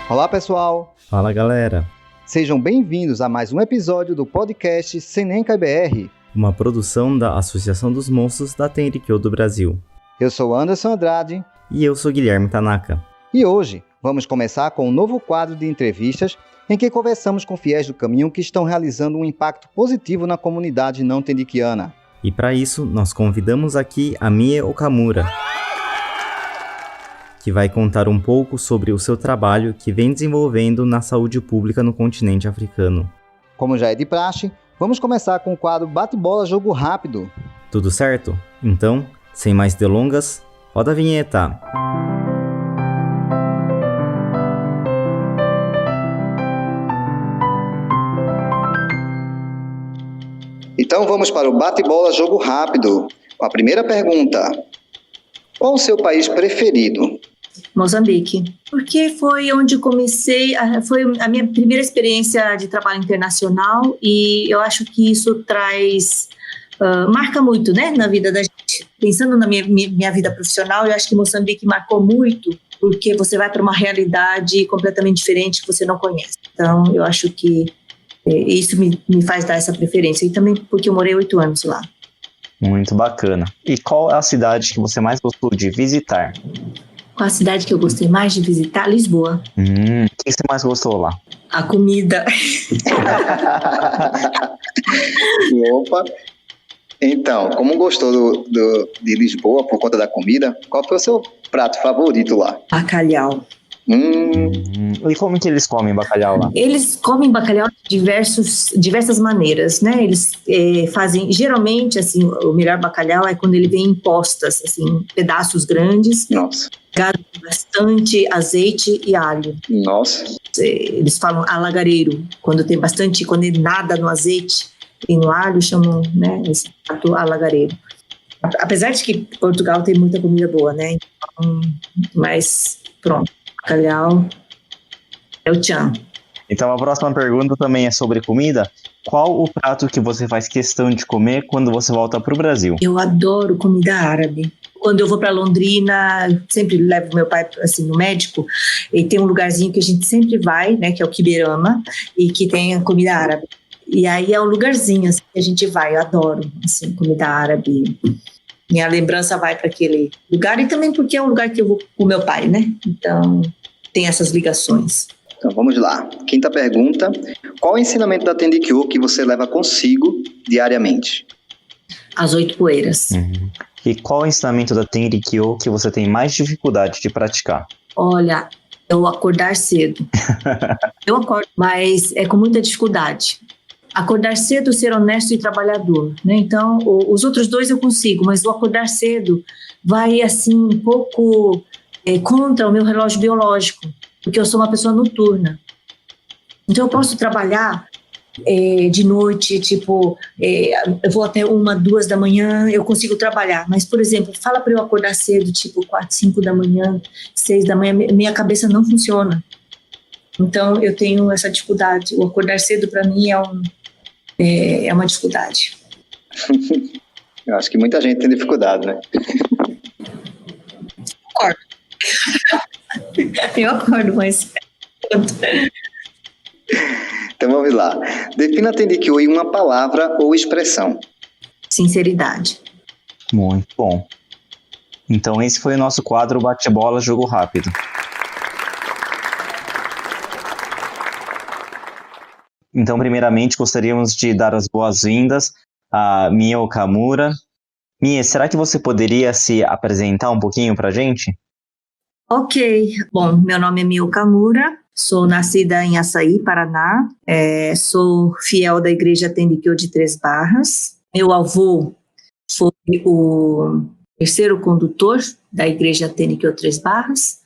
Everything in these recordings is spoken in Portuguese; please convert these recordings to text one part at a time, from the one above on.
Olá, pessoal! Fala, galera! Sejam bem-vindos a mais um episódio do podcast Senenca BR, uma produção da Associação dos Monstros da Tenrikyo do Brasil. Eu sou Anderson Andrade. E eu sou Guilherme Tanaka. E hoje vamos começar com um novo quadro de entrevistas em que conversamos com fiéis do caminho que estão realizando um impacto positivo na comunidade não tenrikiana. E para isso, nós convidamos aqui a Mie Okamura, que vai contar um pouco sobre o seu trabalho que vem desenvolvendo na saúde pública no continente africano. Como já é de praxe, vamos começar com o quadro Bate-Bola Jogo Rápido. Tudo certo? Então, sem mais delongas, roda a vinheta! Então vamos para o Bate-Bola Jogo Rápido. A primeira pergunta: qual o seu país preferido? Moçambique, porque foi onde comecei, foi a minha primeira experiência de trabalho internacional e eu acho que isso marca muito, né, na vida da gente. Pensando na minha vida profissional, eu acho que Moçambique marcou muito, porque você vai para uma realidade completamente diferente que você não conhece. Então, eu acho que isso me faz dar essa preferência, e também porque eu morei 8 anos lá. Muito bacana. E qual é a cidade que você mais gostou de visitar? Qual a cidade que eu gostei mais de visitar? Lisboa. O que você mais gostou lá? A comida. Opa! Então, como gostou de Lisboa por conta da comida, qual foi o seu prato favorito lá? Bacalhau. E como que eles comem bacalhau lá? Eles comem bacalhau de diversas maneiras, né? Eles fazem, geralmente, assim, o melhor bacalhau é quando ele vem em postas, assim, pedaços grandes. Nossa. Gado com bastante azeite e alho. Nossa. Eles falam alagareiro, quando ele nada no azeite e no alho, chamam, né, esse prato alagareiro. Apesar de que Portugal tem muita comida boa, né? Então, mas pronto. Bacalhau é o tchan. Então a próxima pergunta também é sobre comida. Qual o prato que você faz questão de comer quando você volta para o Brasil? Eu adoro comida árabe. Quando eu vou para Londrina, eu sempre levo meu pai assim, no médico, e tem um lugarzinho que a gente sempre vai, né, que é o Kiberama, e que tem a comida árabe. E aí é um lugarzinho assim, que a gente vai, eu adoro assim, comida árabe. Minha lembrança vai para aquele lugar, e também porque é um lugar que eu vou com meu pai, né? Então, tem essas ligações. Então, vamos lá. Quinta pergunta: qual o ensinamento da Tenrikyo que você leva consigo diariamente? As 8 poeiras. E qual o ensinamento da Tenrikyo que você tem mais dificuldade de praticar? Olha, eu acordar cedo. Eu acordo, mas é com muita dificuldade. Acordar cedo, ser honesto e trabalhador, né? Então, os outros 2 eu consigo, mas o acordar cedo vai, assim, um pouco contra o meu relógio biológico, porque eu sou uma pessoa noturna. Então, eu posso trabalhar de noite, tipo, eu vou até 1, 2 da manhã, eu consigo trabalhar. Mas, por exemplo, fala para eu acordar cedo, tipo 4, 5 da manhã, 6 da manhã, minha cabeça não funciona. Então, eu tenho essa dificuldade. O acordar cedo, para mim, é uma dificuldade. Eu acho que muita gente tem dificuldade, né? Acordo. Eu acordo, mas... Então vamos lá. Defina a Tenrikyo em uma palavra ou expressão. Sinceridade. Muito bom. Então esse foi o nosso quadro Bate-Bola Jogo Rápido. Então, primeiramente, gostaríamos de dar as boas-vindas a Mie Okamura. Mie, será que você poderia se apresentar um pouquinho para a gente? Ok. Bom, meu nome é Mie Okamura, sou nascida em Açaí, Paraná, sou fiel da Igreja Tenrikyo de Três Barras. Meu avô foi o terceiro condutor da Igreja Tenrikyo Três Barras.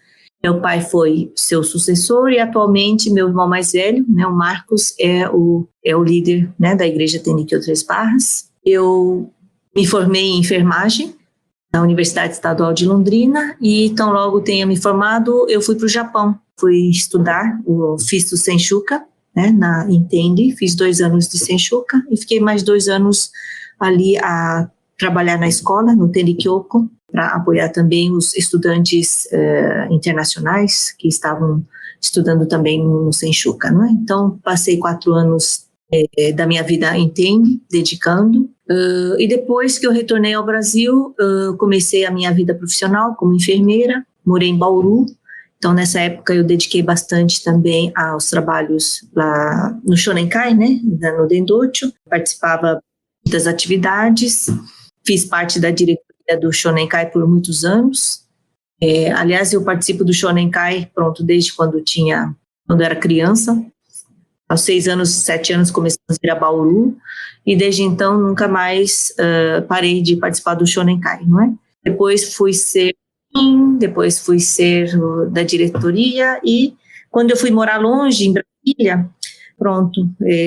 Meu pai foi seu sucessor e atualmente meu irmão mais velho, né, o Marcos, é o líder, né, da Igreja Tenrikyo Três Barras. Eu me formei em enfermagem na Universidade Estadual de Londrina e tão logo tenha me formado, eu fui para o Japão. Fui estudar, fiz o Senshuka, né, em Tendi, fiz 2 anos de Senshuka e fiquei mais 2 anos ali trabalhar na escola, no Tenrikyoko, para apoiar também os estudantes internacionais que estavam estudando também no Senshuka, não é? Então, passei 4 anos da minha vida em Tenri, dedicando, e depois que eu retornei ao Brasil, comecei a minha vida profissional como enfermeira, morei em Bauru. Então, nessa época, eu dediquei bastante também aos trabalhos lá no Shonenkai, né, no Dendocho, participava das atividades, fiz parte da diretoria do Shonenkai por muitos anos. Aliás, eu participo do Shonenkai, desde quando eu era criança. Aos 6 anos, 7 anos, comecei a ir a Bauru, e desde então nunca mais parei de participar do Shonenkai, não é? Depois fui ser da diretoria, e quando eu fui morar longe, em Brasília,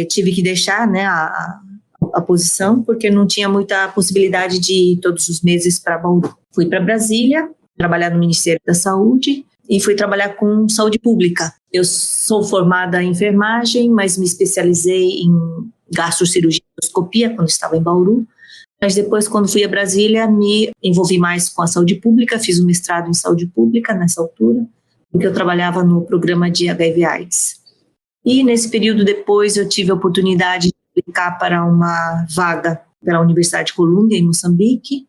tive que deixar, né, a posição, porque não tinha muita possibilidade de ir todos os meses para Bauru. Fui para Brasília, trabalhar no Ministério da Saúde, e fui trabalhar com saúde pública. Eu sou formada em enfermagem, mas me especializei em gastrocirurgia e endoscopia quando estava em Bauru. Mas depois, quando fui a Brasília, me envolvi mais com a saúde pública, fiz um mestrado em saúde pública nessa altura, porque eu trabalhava no programa de HIV/AIDS. E nesse período depois eu tive a oportunidade de aplicar para uma vaga pela Universidade de Colômbia, em Moçambique,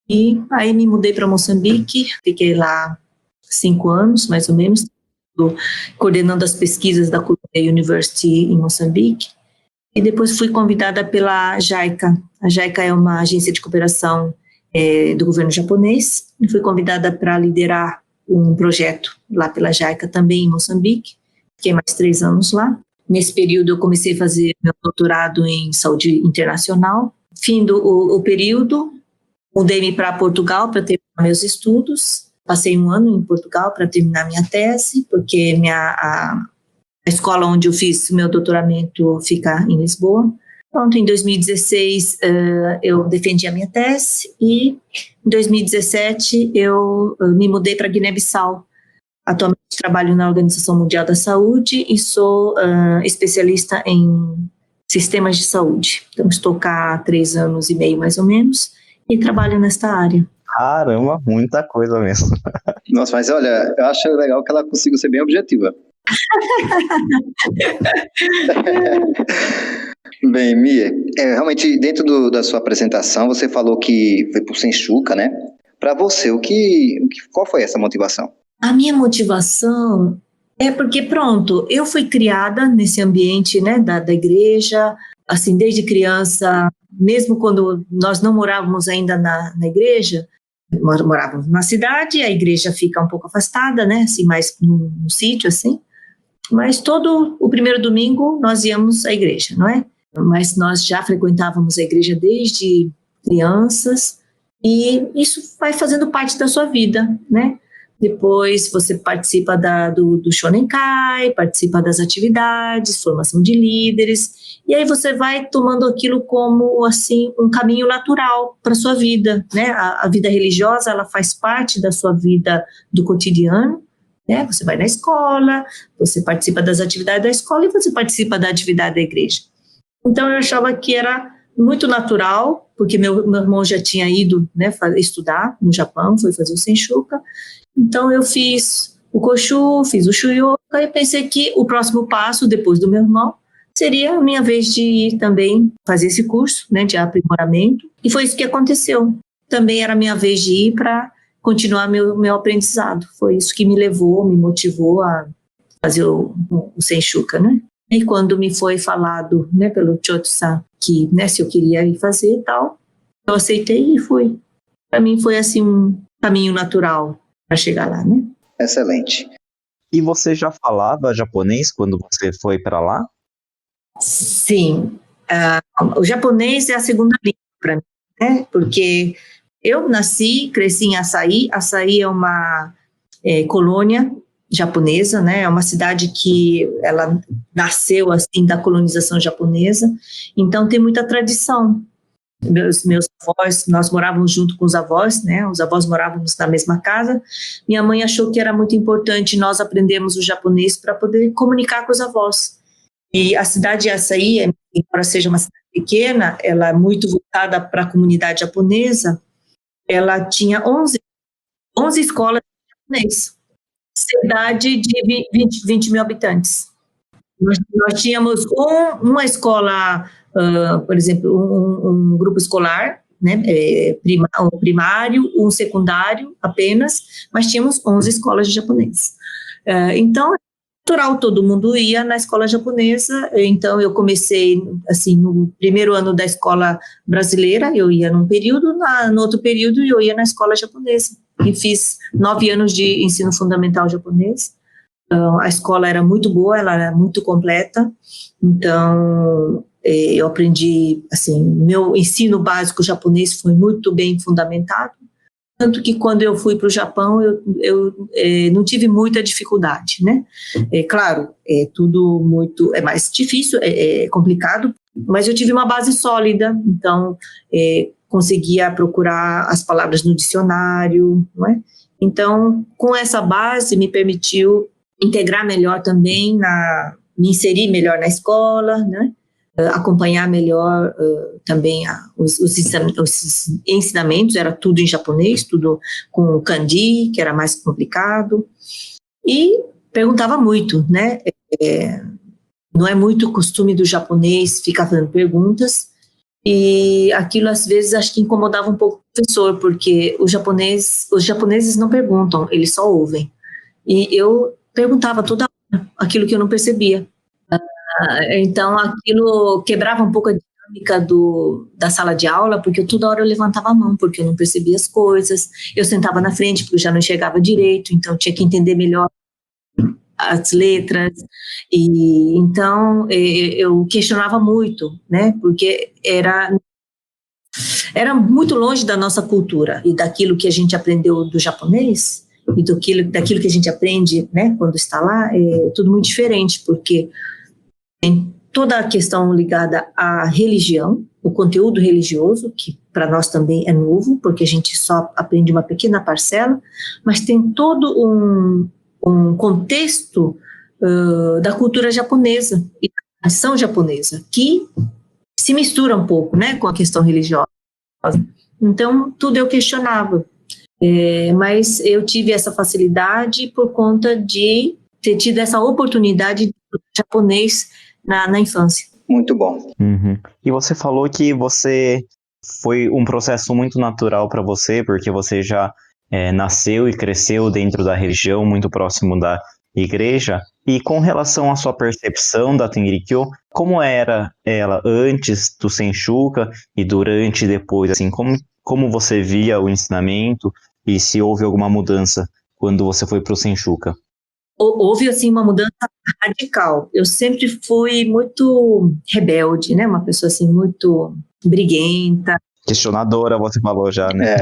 e aí me mudei para Moçambique, fiquei lá 5 anos, mais ou menos, coordenando as pesquisas da Columbia University em Moçambique, e depois fui convidada pela JICA. A JICA é uma agência de cooperação do governo japonês, e fui convidada para liderar um projeto lá pela JICA também em Moçambique. Fiquei mais 3 anos lá. Nesse período eu comecei a fazer meu doutorado em saúde internacional. Fim do período, mudei-me para Portugal para terminar meus estudos. Passei 1 ano em Portugal para terminar minha tese, porque a escola onde eu fiz meu doutoramento fica em Lisboa. Em 2016 eu defendi a minha tese, e em 2017 eu me mudei para Guiné-Bissau. Atualmente trabalho na Organização Mundial da Saúde e sou especialista em sistemas de saúde. Então, estou cá há 3 anos e meio, mais ou menos, e trabalho nesta área. Caramba, muita coisa mesmo. Nossa, mas olha, eu acho legal que ela conseguiu ser bem objetiva. Bem, Mia, realmente dentro da sua apresentação você falou que foi por Senshuka, né? Para você, qual foi essa motivação? A minha motivação é porque, eu fui criada nesse ambiente, né, da igreja, assim, desde criança, mesmo quando nós não morávamos ainda na igreja, morávamos na cidade, a igreja fica um pouco afastada, né, assim, mais num sítio, assim, mas todo o primeiro domingo nós íamos à igreja, não é? Mas nós já frequentávamos a igreja desde crianças, e isso vai fazendo parte da sua vida, né? Depois você participa do Shonenkai, participa das atividades, formação de líderes, e aí você vai tomando aquilo como assim um caminho natural para a sua vida, né? A vida religiosa, ela faz parte da sua vida do cotidiano, né? Você vai na escola, você participa das atividades da escola e você participa da atividade da igreja. Então eu achava que era muito natural, porque meu irmão já tinha ido, né, estudar no Japão, foi fazer o Senshuka. Então eu fiz o Koshu, fiz o Shuyoka, e pensei que o próximo passo, depois do meu irmão, seria a minha vez de ir também fazer esse curso, né, de aprimoramento, e foi isso que aconteceu. Também era a minha vez de ir para continuar meu aprendizado. Foi isso que me motivou a fazer o Senshuka, né? E quando me foi falado, né, pelo Chotsu-san, que, né, se eu queria ir fazer e tal, eu aceitei e fui. Para mim foi assim um caminho natural para chegar lá, né? Excelente. E você já falava japonês quando você foi para lá? Sim. O japonês é a segunda língua para mim, né? Porque eu cresci em Açaí. Açaí é uma colônia japonesa, né? É uma cidade que ela nasceu assim da colonização japonesa. Então tem muita tradição. Meus avós, nós morávamos junto com os avós, né? Os avós morávamos na mesma casa. Minha mãe achou que era muito importante nós aprendermos o japonês para poder comunicar com os avós. E a cidade de Açaí é embora seja uma cidade pequena, ela é muito voltada para a comunidade japonesa, ela tinha 11 escolas de japonês, cidade de 20 mil habitantes. Nós tínhamos uma escola, por exemplo, um grupo escolar, né, um primário, um secundário apenas, mas tínhamos 11 escolas de japonês. Então, natural, todo mundo ia na escola japonesa. Então eu comecei assim no primeiro ano da escola brasileira, eu ia num período, no outro período eu ia na escola japonesa e fiz 9 anos de ensino fundamental japonês. Então, a escola era muito boa, ela era muito completa, então eu aprendi, assim, meu ensino básico japonês foi muito bem fundamentado. Tanto que quando eu fui para o Japão, eu não tive muita dificuldade, né? Claro, tudo muito, é mais difícil, é complicado, mas eu tive uma base sólida, então conseguia procurar as palavras no dicionário, não é? Então, com essa base, me permitiu integrar melhor também, me inserir melhor na escola, né? Acompanhar melhor também os ensinamentos, era tudo em japonês, tudo com kanji, que era mais complicado, e perguntava muito, né? Não é muito costume do japonês ficar fazendo perguntas, e aquilo às vezes acho que incomodava um pouco o professor, porque os japoneses não perguntam, eles só ouvem, e eu perguntava toda hora aquilo que eu não percebia. Então aquilo quebrava um pouco a dinâmica da sala de aula, porque toda hora eu levantava a mão, porque eu não percebia as coisas, eu sentava na frente porque eu já não enxergava direito, então eu tinha que entender melhor as letras, e então eu questionava muito, né, porque era muito longe da nossa cultura e daquilo que a gente aprendeu do japonês, e daquilo que a gente aprende, né, quando está lá, é tudo muito diferente, porque tem toda a questão ligada à religião, o conteúdo religioso, que para nós também é novo, porque a gente só aprende uma pequena parcela, mas tem todo um contexto da cultura japonesa e da tradição japonesa, que se mistura um pouco, né, com a questão religiosa. Então, tudo eu questionava. Mas eu tive essa facilidade por conta de ter tido essa oportunidade de estudar japonês na infância. Muito bom. Uhum. E você falou que foi um processo muito natural para você, porque você já nasceu e cresceu dentro da religião, muito próximo da igreja. E com relação à sua percepção da Tenrikyo, como era ela antes do Senshuka e durante e depois? Assim, como você via o ensinamento e se houve alguma mudança quando você foi para o Senshuka? Houve, assim, uma mudança radical. Eu sempre fui muito rebelde, né? Uma pessoa, assim, muito briguenta. Questionadora, você falou já, né?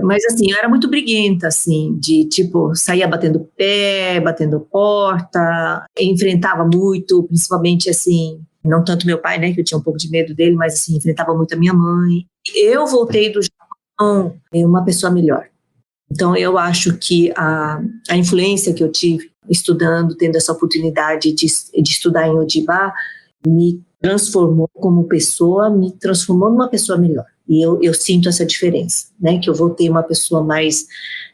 Mas, assim, eu era muito briguenta, assim, de, tipo, saía batendo pé, batendo porta, enfrentava muito, principalmente, assim, não tanto meu pai, né? Que eu tinha um pouco de medo dele, mas, assim, enfrentava muito a minha mãe. Eu voltei do Japão uma pessoa melhor. Então, eu acho que a influência que eu tive estudando, tendo essa oportunidade de estudar em Ojibá, me transformou como pessoa, me transformou numa pessoa melhor. E eu sinto essa diferença, né? Que eu voltei uma pessoa mais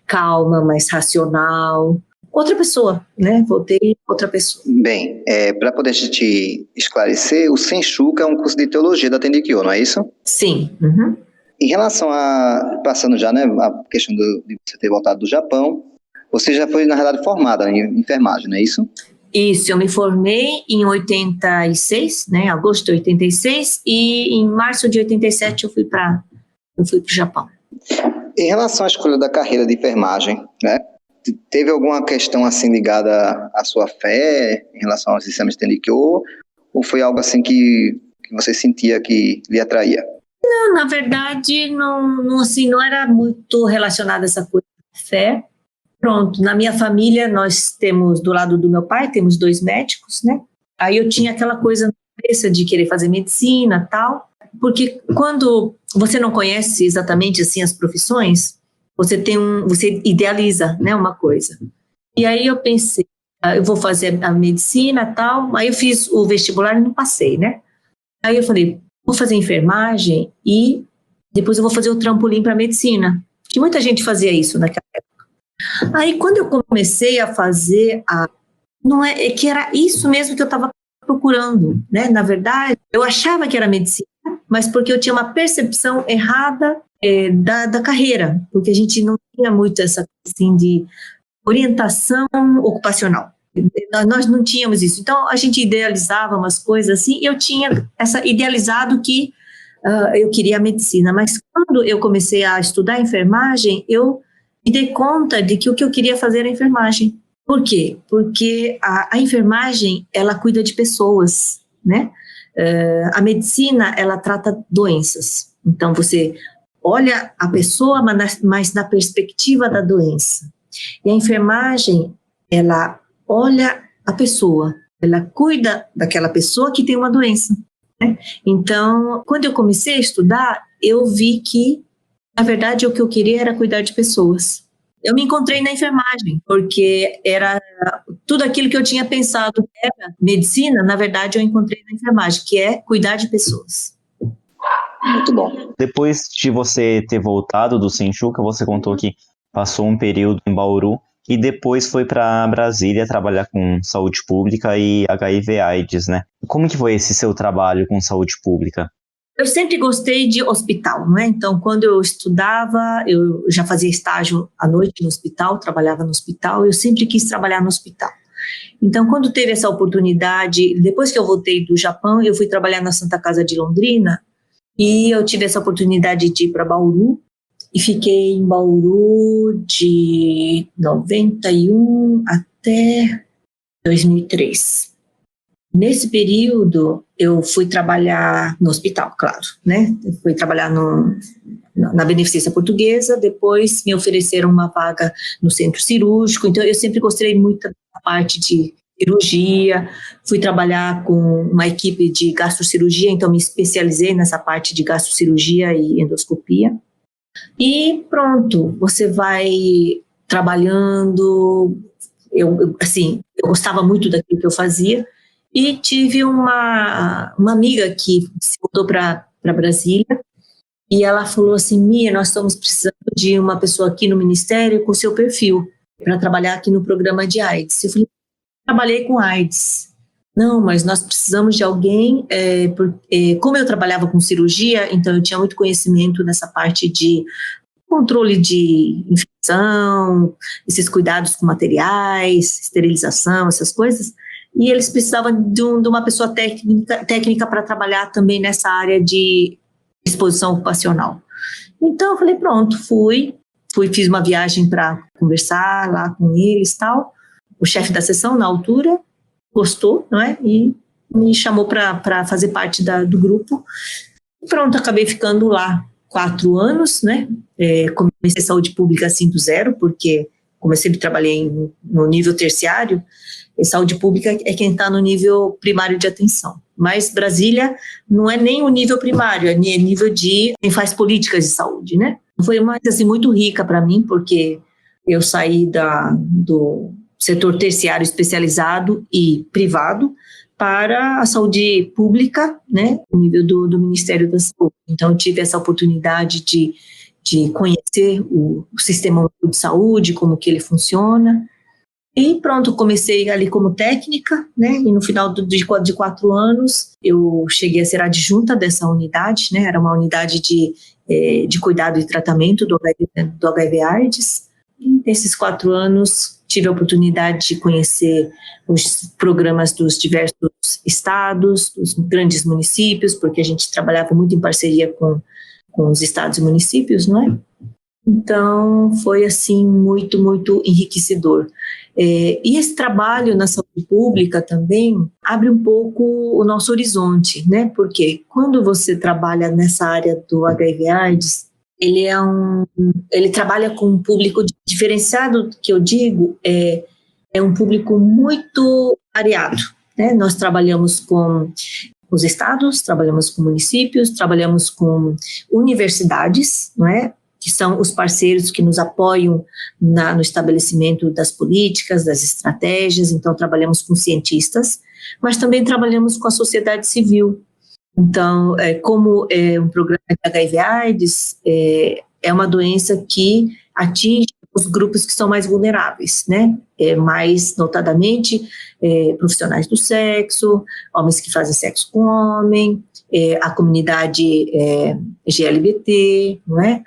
calma, mais racional, outra pessoa, né? Voltei outra pessoa. Bem, para poder te esclarecer, o Senshuka é um curso de teologia da Tenrikyo, não é isso? Sim. Uhum. Em relação passando já, né, a questão de você ter voltado do Japão, você já foi, na realidade, formada em enfermagem, não é isso? Isso, eu me formei em 86, né, agosto de 86, e em março de 87 eu fui para o Japão. Em relação à escolha da carreira de enfermagem, né, teve alguma questão assim ligada à sua fé em relação aos sistemas de Tenrikyo, ou foi algo assim que você sentia que lhe atraía? Não, na verdade, não era muito relacionado a essa coisa de fé. Pronto, na minha família nós temos, do lado do meu pai, temos 2 médicos, né? Aí eu tinha aquela coisa na cabeça de querer fazer medicina, tal, porque quando você não conhece exatamente assim as profissões, você idealiza, né, uma coisa. E aí eu pensei, eu vou fazer a medicina, tal, aí eu fiz o vestibular e não passei, né? Aí eu falei, vou fazer enfermagem e depois eu vou fazer o trampolim para medicina, que muita gente fazia isso naquela época. Aí quando eu comecei a fazer não é que era isso mesmo que eu estava procurando, né? Na verdade, eu achava que era medicina, mas porque eu tinha uma percepção errada da carreira, porque a gente não tinha muito essa assim de orientação ocupacional. Nós não tínhamos isso. Então, a gente idealizava umas coisas assim, eu tinha idealizado que eu queria a medicina, mas quando eu comecei a estudar enfermagem, eu me dei conta de que o que eu queria fazer era enfermagem. Por quê? Porque a enfermagem, ela cuida de pessoas, né? A medicina, ela trata doenças. Então, você olha a pessoa, mas na perspectiva da doença. E a enfermagem, ela olha a pessoa, ela cuida daquela pessoa que tem uma doença, né? Então, quando eu comecei a estudar, eu vi que, na verdade, o que eu queria era cuidar de pessoas. Eu me encontrei na enfermagem, porque era tudo aquilo que eu tinha pensado que era medicina, na verdade, eu encontrei na enfermagem, que é cuidar de pessoas. Muito bom. Depois de você ter voltado do Senchuca, você contou que passou um período em Bauru e depois foi para Brasília trabalhar com saúde pública e HIV/AIDS, né? Como que foi esse seu trabalho com saúde pública? Eu sempre gostei de hospital, não é? Então, quando eu estudava, eu já fazia estágio à noite no hospital, trabalhava no hospital, eu sempre quis trabalhar no hospital. Então, quando teve essa oportunidade, depois que eu voltei do Japão, eu fui trabalhar na Santa Casa de Londrina e eu tive essa oportunidade de ir para Bauru e fiquei em Bauru de 91 até 2003. Nesse período, eu fui trabalhar no hospital, claro, né? Eu fui trabalhar na Beneficência Portuguesa, depois me ofereceram uma vaga no centro cirúrgico, então eu sempre gostei muito da parte de cirurgia, fui trabalhar com uma equipe de gastrocirurgia, então me especializei nessa parte de gastrocirurgia e endoscopia. E pronto, você vai trabalhando, eu gostava muito daquilo que eu fazia, e tive uma amiga que se mudou para Brasília, e ela falou assim, Mia, nós estamos precisando de uma pessoa aqui no Ministério com seu perfil, para trabalhar aqui no programa de AIDS. Eu falei, trabalhei com AIDS. Não, mas nós precisamos de alguém, como eu trabalhava com cirurgia, então eu tinha muito conhecimento nessa parte de controle de infecção, esses cuidados com materiais, esterilização, essas coisas, e eles precisavam de uma pessoa técnica para trabalhar também nessa área de exposição ocupacional. Então eu falei, pronto, fiz uma viagem para conversar lá com eles e tal. O chefe da seção, na altura, gostou, não é? E me chamou para fazer parte do grupo. Pronto, acabei ficando lá 4 anos, né? Comecei saúde pública assim do zero, porque como eu sempre trabalhei no nível terciário, saúde pública é quem está no nível primário de atenção. Mas Brasília não é nem o nível primário, é nível de quem faz políticas de saúde, né? Foi uma coisa assim, muito rica para mim, porque eu saí do setor terciário especializado e privado para a saúde pública, né, no nível do Ministério da Saúde. Então, eu tive essa oportunidade de conhecer o sistema de saúde, como que ele funciona, e pronto, comecei ali como técnica, né, e no final de 4 anos, eu cheguei a ser adjunta dessa unidade, né, era uma unidade de cuidado e tratamento do HIV/AIDS. E nesses 4 anos, tive a oportunidade de conhecer os programas dos diversos estados, dos grandes municípios, porque a gente trabalhava muito em parceria com os estados e municípios, não é? Então, foi assim, muito, muito enriquecedor. E esse trabalho na saúde pública também abre um pouco o nosso horizonte, né? Porque quando você trabalha nessa área do HIV/AIDS, ele trabalha com um público diferenciado, que eu digo, é um público muito variado, né? Nós trabalhamos com os estados, trabalhamos com municípios, trabalhamos com universidades, não é? Que são os parceiros que nos apoiam no estabelecimento das políticas, das estratégias. Então, trabalhamos com cientistas, mas também trabalhamos com a sociedade civil. Então, como é um programa de HIV/AIDS, é uma doença que atinge os grupos que são mais vulneráveis, né? Mais notadamente, profissionais do sexo, homens que fazem sexo com homem, a comunidade GLBT, não é?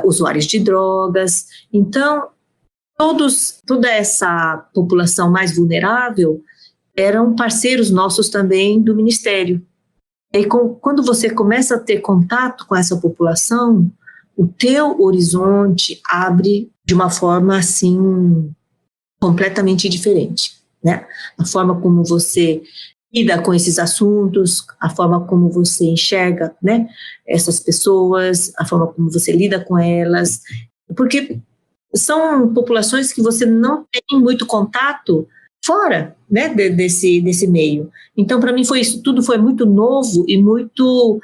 Usuários de drogas. Então, toda essa população mais vulnerável eram parceiros nossos também do Ministério. E quando você começa a ter contato com essa população, o teu horizonte abre de uma forma, assim, completamente diferente, né? A forma como você lida com esses assuntos, a forma como você enxerga, né, essas pessoas, a forma como você lida com elas, porque são populações que você não tem muito contato fora, né, desse meio. Então, para mim, isso tudo foi muito novo e muito,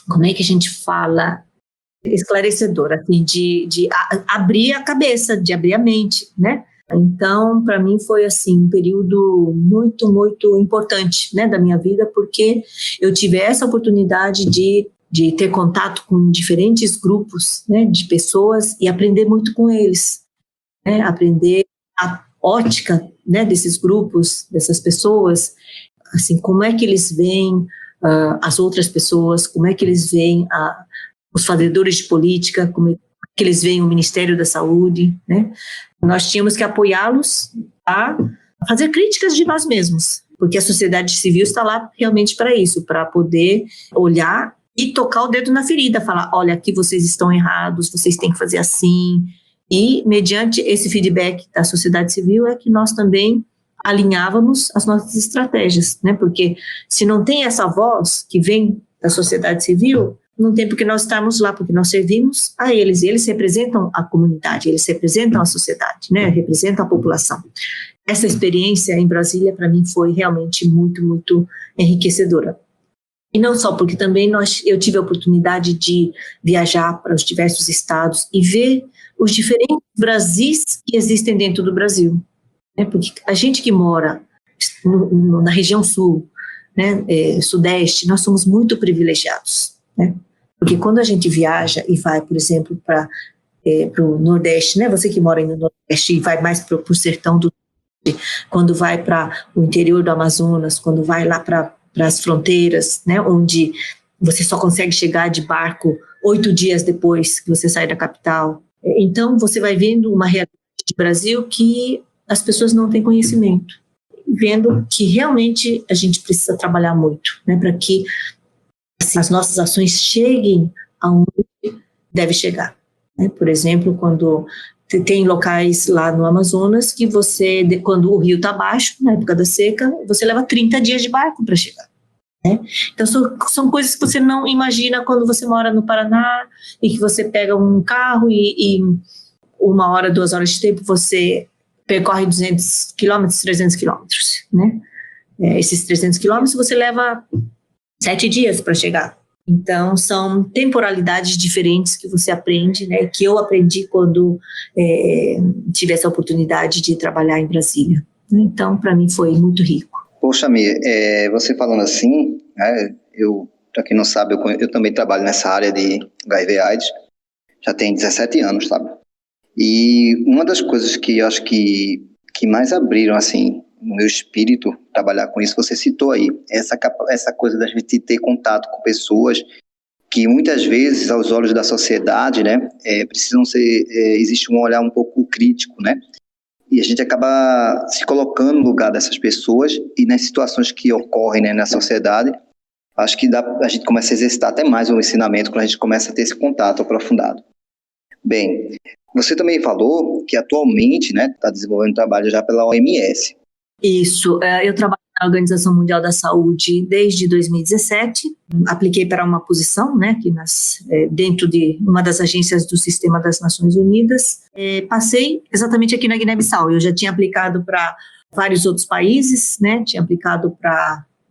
como é que a gente fala, esclarecedor, assim, de abrir a cabeça, de abrir a mente, né? Então, para mim foi assim um período muito, muito importante, né, da minha vida, porque eu tive essa oportunidade de ter contato com diferentes grupos, né, de pessoas e aprender muito com eles, né, aprender a ótica, né, desses grupos, dessas pessoas, assim, como é que eles veem as outras pessoas, como é que eles veem os fazedores de política, como é que eles veem o Ministério da Saúde, né? Nós tínhamos que apoiá-los a fazer críticas de nós mesmos, porque a sociedade civil está lá realmente para isso, para poder olhar e tocar o dedo na ferida, falar, olha, aqui vocês estão errados, vocês têm que fazer assim, e mediante esse feedback da sociedade civil é que nós também alinhávamos as nossas estratégias, né? Porque se não tem essa voz que vem da sociedade civil, não tem porque nós estarmos lá, porque nós servimos a eles, e eles representam a comunidade, eles representam a sociedade, né? Representam a população. Essa experiência em Brasília, para mim, foi realmente muito, muito enriquecedora. E não só, porque também eu tive a oportunidade de viajar para os diversos estados e ver os diferentes Brasis que existem dentro do Brasil, né? Porque a gente que mora na região sul, né, sudeste, nós somos muito privilegiados, né? Porque quando a gente viaja e vai, por exemplo, para o Nordeste, né? Você que mora no Nordeste e vai mais para o sertão do Norte, quando vai para o interior do Amazonas, quando vai lá para as fronteiras, né? Onde você só consegue chegar de barco 8 dias depois que você sai da capital. Então, você vai vendo uma realidade do Brasil que as pessoas não têm conhecimento, vendo que realmente a gente precisa trabalhar muito, né? Para que as nossas ações cheguem aonde deve chegar, né? Por exemplo, quando tem locais lá no Amazonas que quando o rio está baixo, na época da seca, você leva 30 dias de barco para chegar, né? Então, são coisas que você não imagina quando você mora no Paraná e que você pega um carro e 1 hora, 2 horas de tempo você percorre 200 quilômetros, 300 quilômetros, né? Esses 300 quilômetros você leva 7 dias para chegar. Então, são temporalidades diferentes que você aprende, né, que eu aprendi quando tive essa oportunidade de trabalhar em Brasília. Então, para mim, foi muito rico. Poxa, Mir, você falando assim, né, para quem não sabe, eu também trabalho nessa área de HIV/AIDS, já tem 17 anos, sabe? E uma das coisas que eu acho que mais abriram, assim, no meu espírito, trabalhar com isso, você citou aí, essa coisa da gente ter contato com pessoas que muitas vezes, aos olhos da sociedade, né, existe um olhar um pouco crítico, né, e a gente acaba se colocando no lugar dessas pessoas e nas situações que ocorrem, né, na sociedade, acho que a gente começa a exercitar até mais o ensinamento quando a gente começa a ter esse contato aprofundado. Bem, você também falou que atualmente, né, está desenvolvendo trabalho já pela OMS. Isso, eu trabalho na Organização Mundial da Saúde desde 2017, apliquei para uma posição, né, aqui dentro de uma das agências do Sistema das Nações Unidas, passei exatamente aqui na Guiné-Bissau. Eu já tinha aplicado para vários outros países, né, tinha aplicado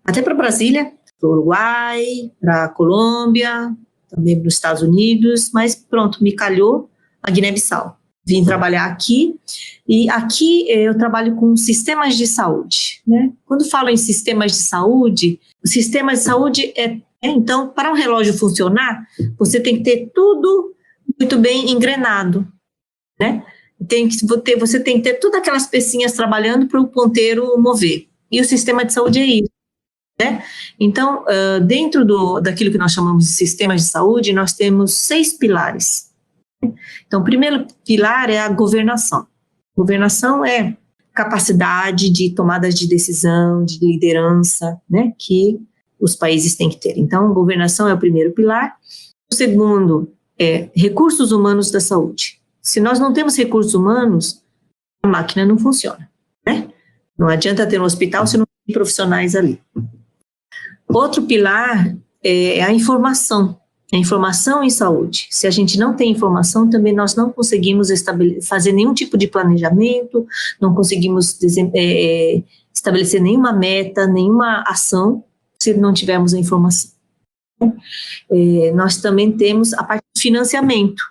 até para Brasília, para o Uruguai, para a Colômbia, também para os Estados Unidos, mas pronto, me calhou a Guiné-Bissau. Vim trabalhar aqui, e aqui eu trabalho com sistemas de saúde, né? Quando falo em sistemas de saúde, o sistema de saúde é Então, para um relógio funcionar, você tem que ter tudo muito bem engrenado, né? Você tem que ter todas aquelas pecinhas trabalhando para o ponteiro mover. E o sistema de saúde é isso, né? Então, dentro daquilo que nós chamamos de sistema de saúde, nós temos 6 pilares. Então, o primeiro pilar é a governação. Governação é capacidade de tomadas de decisão, de liderança, né, que os países têm que ter. Então, governação é o primeiro pilar. O segundo é recursos humanos da saúde. Se nós não temos recursos humanos, a máquina não funciona, né? Não adianta ter um hospital se não tem profissionais ali. Outro pilar é a informação em saúde. Se a gente não tem informação, também nós não conseguimos fazer nenhum tipo de planejamento, não conseguimos estabelecer nenhuma meta, nenhuma ação, se não tivermos a informação. Nós também temos a parte do financiamento.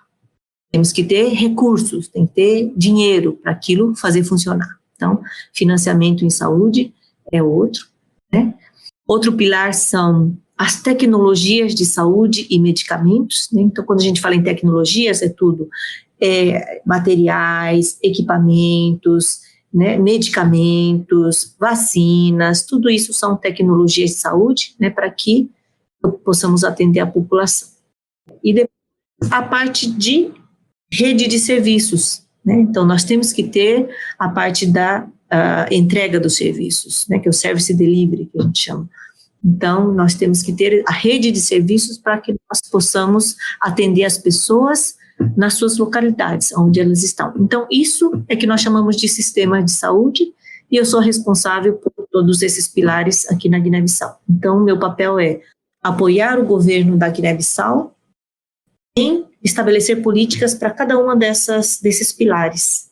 Temos que ter recursos, tem que ter dinheiro para aquilo fazer funcionar. Então, financiamento em saúde é outro, né? Outro pilar são as tecnologias de saúde e medicamentos, né? Então, quando a gente fala em tecnologias, é tudo materiais, equipamentos, né? Medicamentos, vacinas, tudo isso são tecnologias de saúde, né? Para que possamos atender a população. E depois, a parte de rede de serviços, né? Então, nós temos que ter a parte da entrega dos serviços, né? Que é o service delivery, que a gente chama. Então, nós temos que ter a rede de serviços para que nós possamos atender as pessoas nas suas localidades, onde elas estão. Então, isso é que nós chamamos de sistema de saúde, e eu sou responsável por todos esses pilares aqui na Guiné-Bissau. Então, meu papel é apoiar o governo da Guiné-Bissau em estabelecer políticas para cada uma desses pilares.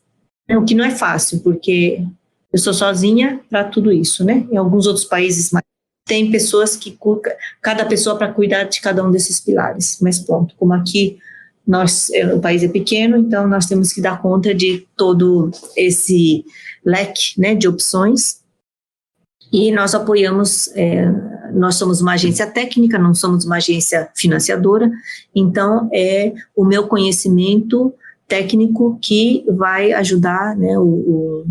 O que não é fácil, porque eu sou sozinha para tudo isso, né? Em alguns outros países tem pessoas cada pessoa para cuidar de cada um desses pilares, mas pronto, como aqui o país é pequeno, então nós temos que dar conta de todo esse leque, né, de opções, e nós apoiamos, nós somos uma agência técnica, não somos uma agência financiadora, então é o meu conhecimento técnico que vai ajudar, né, o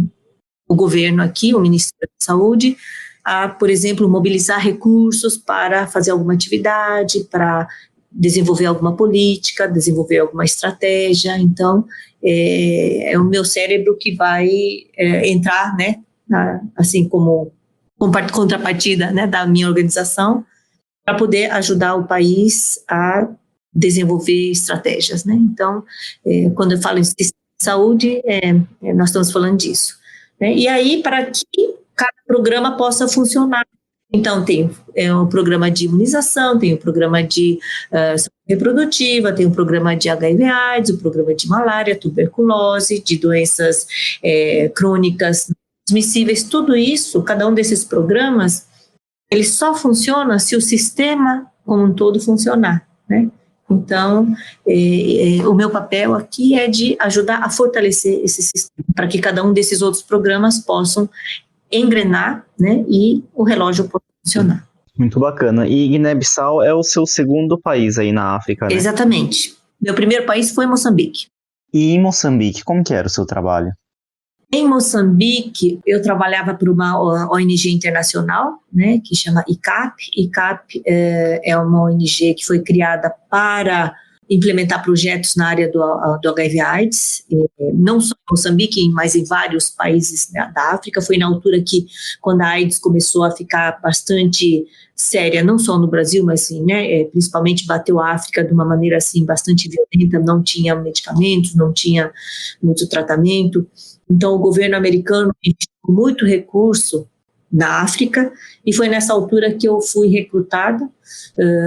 governo aqui, o Ministério da Saúde, a, por exemplo, mobilizar recursos para fazer alguma atividade, para desenvolver alguma política, desenvolver alguma estratégia. Então, é o meu cérebro que vai entrar, né, assim como contrapartida, né, da minha organização, para poder ajudar o país a desenvolver estratégias, né. Então, quando eu falo em saúde, nós estamos falando disso, né? E aí, para que cada programa possa funcionar. Então, tem um programa de imunização, tem o programa de saúde reprodutiva, tem o programa de HIV/AIDS, o programa de malária, tuberculose, de doenças crônicas transmissíveis, tudo isso, cada um desses programas, ele só funciona se o sistema como um todo funcionar, né? Então, o meu papel aqui é de ajudar a fortalecer esse sistema, para que cada um desses outros programas possam engrenar, né, e o relógio pode funcionar. Muito bacana. E Guiné-Bissau é o seu segundo país aí na África, né? Exatamente. Meu primeiro país foi Moçambique. E em Moçambique, como que era o seu trabalho? Em Moçambique, eu trabalhava para uma ONG internacional, né, que chama ICAP. ICAP é uma ONG que foi criada para implementar projetos na área do HIV/AIDS, não só em Moçambique, mas em vários países, né, da África. Foi na altura que, quando a AIDS começou a ficar bastante séria, não só no Brasil, mas assim, né, principalmente bateu a África de uma maneira assim, bastante violenta, não tinha medicamentos, não tinha muito tratamento. Então, o governo americano investiu muito recurso na África, e foi nessa altura que eu fui recrutada.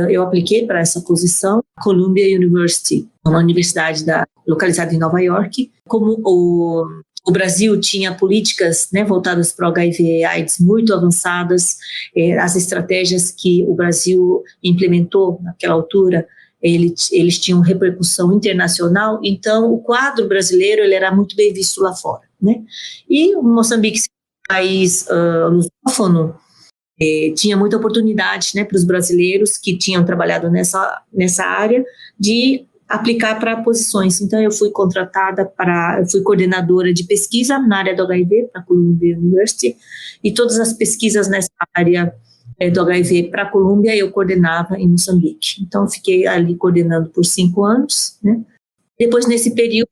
Eu apliquei para essa posição, Columbia University, uma universidade localizada em Nova York. Como o Brasil tinha políticas, né, voltadas para o HIV/AIDS muito avançadas, as estratégias que o Brasil implementou naquela altura, eles tinham repercussão internacional, então o quadro brasileiro ele era muito bem visto lá fora, né? E o Moçambique, país lusófono, tinha muita oportunidade, né, para os brasileiros que tinham trabalhado nessa área de aplicar para posições. Então, eu fui contratada eu fui coordenadora de pesquisa na área do HIV para a Columbia University, e todas as pesquisas nessa área do HIV para a Colômbia eu coordenava em Moçambique. Então, eu fiquei ali coordenando por 5 anos, né? Depois, nesse período,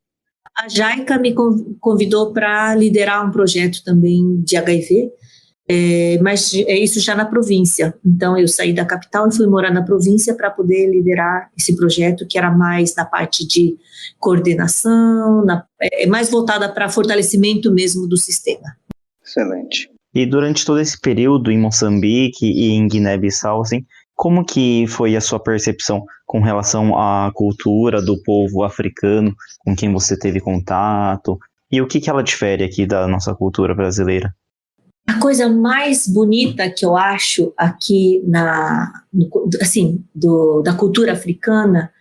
a JICA me convidou para liderar um projeto também de HIV, mas isso já na província. Então, eu saí da capital e fui morar na província para poder liderar esse projeto, que era mais na parte de coordenação, mais voltada para fortalecimento mesmo do sistema. Excelente. E durante todo esse período em Moçambique e em Guiné-Bissau, assim, como que foi a sua percepção com relação à cultura do povo africano com quem você teve contato? E o que ela difere aqui da nossa cultura brasileira? A coisa mais bonita que eu acho aqui da cultura africana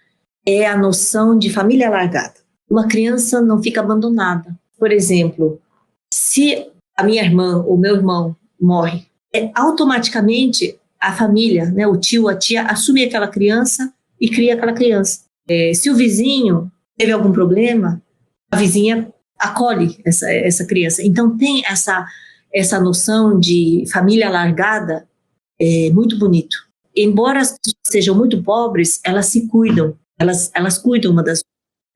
é a noção de família alargada. Uma criança não fica abandonada. Por exemplo, se a minha irmã ou meu irmão morre, automaticamente a família, né, o tio, a tia, assume aquela criança e cria aquela criança. Se o vizinho teve algum problema, a vizinha acolhe essa criança. Então tem essa noção de família alargada, muito bonito. Embora as pessoas sejam muito pobres, elas se cuidam, elas cuidam uma das outras,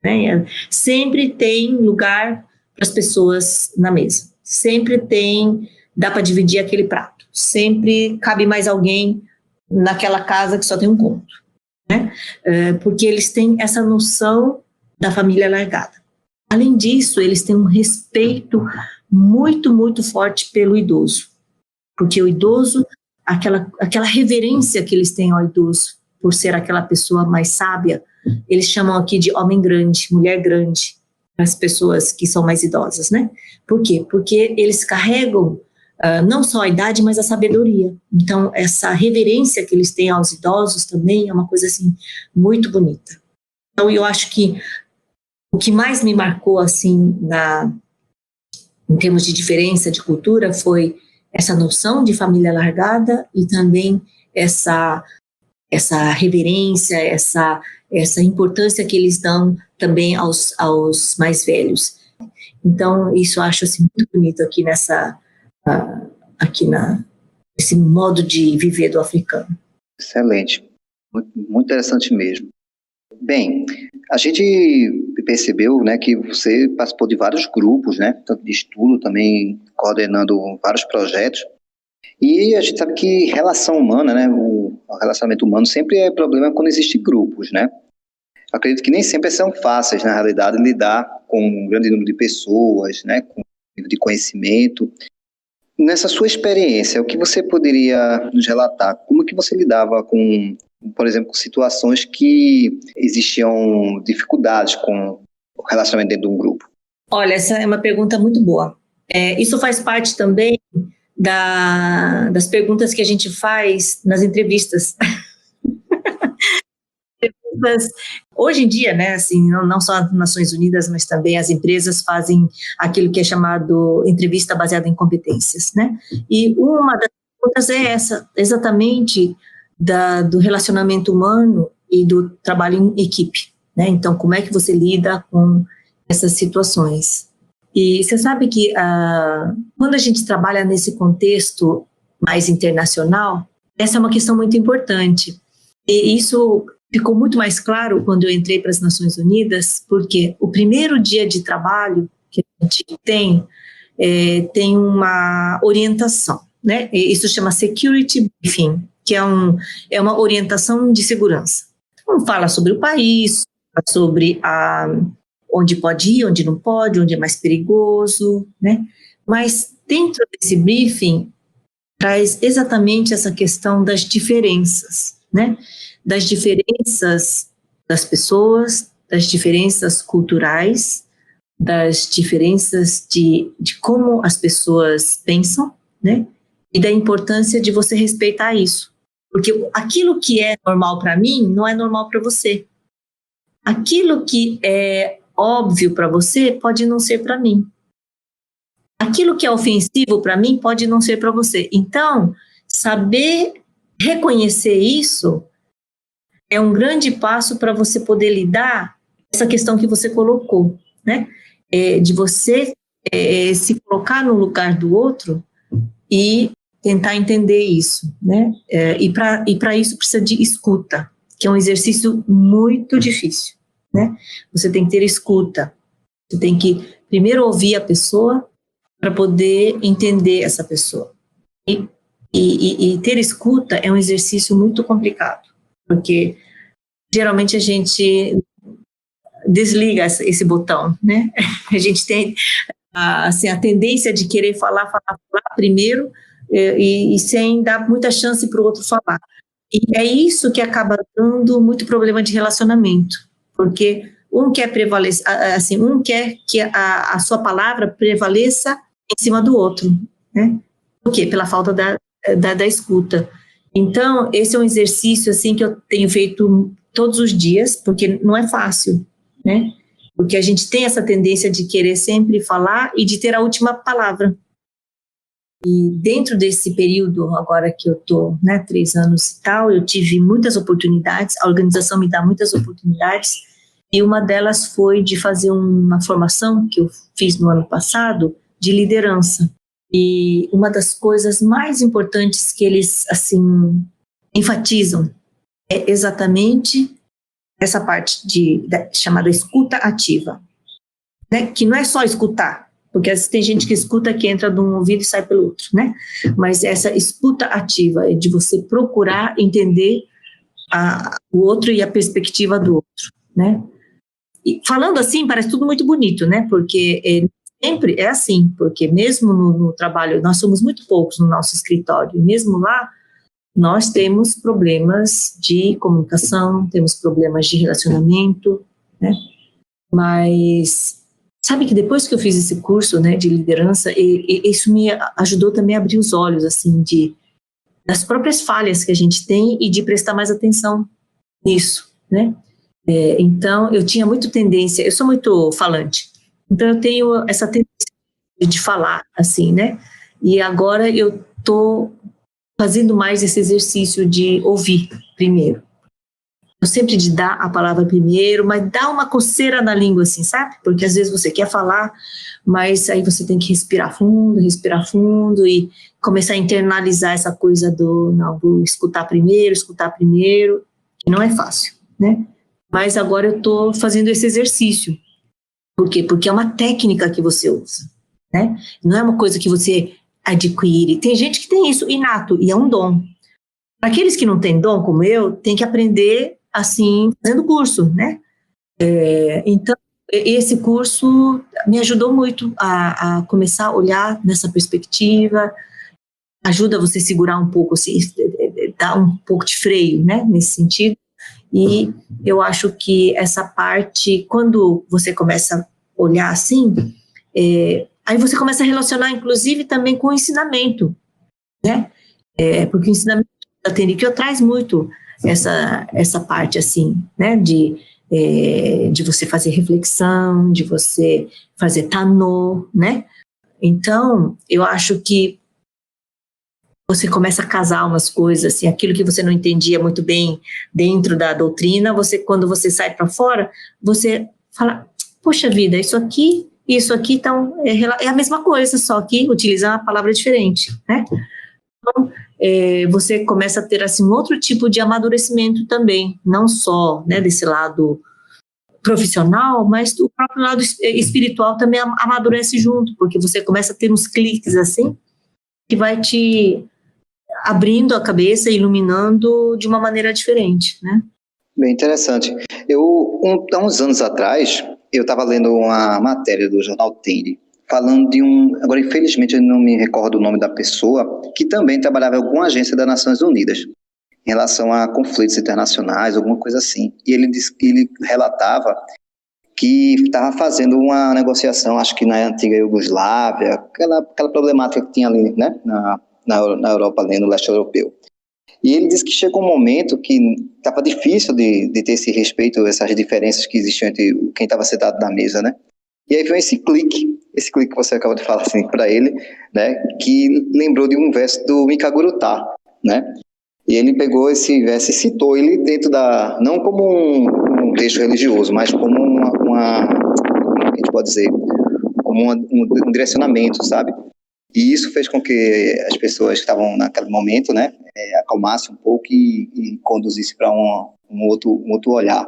né? Sempre tem lugar para as pessoas na mesa, sempre dá para dividir aquele prato, sempre cabe mais alguém naquela casa que só tem um cômodo, né? Porque eles têm essa noção da família alargada. Além disso, eles têm um respeito muito, muito forte pelo idoso, porque o idoso, aquela reverência que eles têm ao idoso, por ser aquela pessoa mais sábia, eles chamam aqui de homem grande, mulher grande, as pessoas que são mais idosas, né? Por quê? Porque eles carregam não só a idade, mas a sabedoria. Então, essa reverência que eles têm aos idosos também é uma coisa, assim, muito bonita. Então, eu acho que o que mais me marcou, assim, em termos de diferença de cultura, foi essa noção de família alargada e também essa reverência, essa importância que eles dão também aos mais velhos. Então, isso eu acho assim, muito bonito aqui esse modo de viver do africano. Excelente. Muito, muito interessante mesmo. Bem, a gente percebeu, né, que você participou de vários grupos, né, tanto de estudo, também coordenando vários projetos. E a gente sabe que relação humana, né, o relacionamento humano sempre é problema quando existem grupos, né? Acredito que nem sempre são fáceis, na realidade, lidar com um grande número de pessoas, né, com um nível de conhecimento. Nessa sua experiência, o que você poderia nos relatar? Como que você lidava com, por exemplo, com situações que existiam dificuldades com o relacionamento dentro de um grupo? Olha, essa é uma pergunta muito boa. Isso faz parte também das perguntas que a gente faz nas entrevistas. Hoje em dia, né, assim, não só as Nações Unidas, mas também as empresas fazem aquilo que é chamado entrevista baseada em competências, né? E uma das perguntas é essa, exatamente do relacionamento humano e do trabalho em equipe, né? Então, como é que você lida com essas situações? E você sabe que quando a gente trabalha nesse contexto mais internacional, essa é uma questão muito importante. E isso ficou muito mais claro quando eu entrei para as Nações Unidas, porque o primeiro dia de trabalho que a gente tem uma orientação, né? Isso chama Security Briefing, que é uma orientação de segurança. Então, fala sobre o país, fala sobre onde pode ir, onde não pode, onde é mais perigoso, né? Mas dentro desse briefing traz exatamente essa questão das diferenças, né? Das diferenças das pessoas, das diferenças culturais, das diferenças de como as pessoas pensam, né? E da importância de você respeitar isso. Porque aquilo que é normal para mim não é normal para você. Aquilo que é óbvio para você pode não ser para mim. Aquilo que é ofensivo para mim pode não ser para você. Então, saber reconhecer isso é um grande passo para você poder lidar essa questão que você colocou, né? De você se colocar no lugar do outro e tentar entender isso, né? E para isso precisa de escuta, que é um exercício muito difícil, né? Você tem que ter escuta, você tem que primeiro ouvir a pessoa para poder entender essa pessoa. E ter escuta é um exercício muito complicado, porque geralmente a gente desliga esse botão, né? A gente tem assim, a tendência de querer falar primeiro e sem dar muita chance para o outro falar. E é isso que acaba dando muito problema de relacionamento, porque um quer prevalecer, assim, um quer que a sua palavra prevaleça em cima do outro, né? Por quê? Pela falta da escuta. Então, esse é um exercício, assim, que eu tenho feito todos os dias, porque não é fácil, né? Porque a gente tem essa tendência de querer sempre falar e de ter a última palavra. E dentro desse período, agora que eu estou, né, 3 anos e tal, eu tive muitas oportunidades, a organização me dá muitas oportunidades, e uma delas foi de fazer uma formação que eu fiz no ano passado, de liderança. E uma das coisas mais importantes que eles, assim, enfatizam é exatamente essa parte chamada escuta ativa, né? Que não é só escutar, porque às vezes tem gente que escuta que entra de um ouvido e sai pelo outro, né? Mas essa escuta ativa é de você procurar entender o outro e a perspectiva do outro, né? E falando assim, parece tudo muito bonito, né? Porque sempre é assim, porque mesmo no trabalho, nós somos muito poucos no nosso escritório, e mesmo lá, nós temos problemas de comunicação, temos problemas de relacionamento, né? Mas sabe que depois que eu fiz esse curso, né, de liderança, isso me ajudou também a abrir os olhos, assim, das próprias falhas que a gente tem e de prestar mais atenção nisso, né? Então, eu tinha muito tendência, eu sou muito falante, então eu tenho essa tendência de falar, assim, né? E agora eu tô fazendo mais esse exercício de ouvir primeiro. Eu sempre de dar a palavra primeiro, mas dá uma coceira na língua, assim, sabe? Porque às vezes você quer falar, mas aí você tem que respirar fundo e começar a internalizar essa coisa vou escutar primeiro, que não é fácil, né? Mas agora eu tô fazendo esse exercício. Por quê? Porque é uma técnica que você usa, né? Não é uma coisa que você adquire. Tem gente que tem isso inato, e é um dom. Para aqueles que não têm dom, como eu, tem que aprender, assim, fazendo curso, né? Então, esse curso me ajudou muito a começar a olhar nessa perspectiva, ajuda você a segurar um pouco, assim, dar um pouco de freio, né, nesse sentido. E eu acho que essa parte, quando você começa a olhar assim, aí você começa a relacionar, inclusive, também com o ensinamento, né? Porque o ensinamento da Tenrikyo traz muito essa parte, assim, né? De você fazer reflexão, de você fazer Tanô, né? Então, eu acho que você começa a casar umas coisas, assim, aquilo que você não entendia muito bem dentro da doutrina, quando você sai para fora, você fala, poxa vida, isso aqui, então, é a mesma coisa, só que utiliza uma palavra diferente, né? Então, você começa a ter, assim, um outro tipo de amadurecimento também, não só, né, desse lado profissional, mas o próprio lado espiritual também amadurece junto, porque você começa a ter uns cliques, assim, que vai te abrindo a cabeça, iluminando de uma maneira diferente, né? Bem interessante. Há uns anos atrás, eu estava lendo uma matéria do jornal Tenri, falando de agora infelizmente eu não me recordo o nome da pessoa, que também trabalhava em alguma agência das Nações Unidas, em relação a conflitos internacionais, alguma coisa assim. E ele relatava que estava fazendo uma negociação, acho que na antiga Iugoslávia, aquela problemática que tinha ali, né, na Europa, ali no leste europeu. E ele disse que chegou um momento que estava difícil de ter esse respeito, essas diferenças que existiam entre quem estava sentado na mesa, né? E aí veio esse clique que você acabou de falar assim para ele, né? Que lembrou de um verso do Mikaguru Tá, né? E ele pegou esse verso e citou ele dentro não como um texto religioso, mas como como a gente pode dizer, como um direcionamento, sabe? E isso fez com que as pessoas que estavam naquele momento, né, acalmassem um pouco e conduzissem para um outro olhar.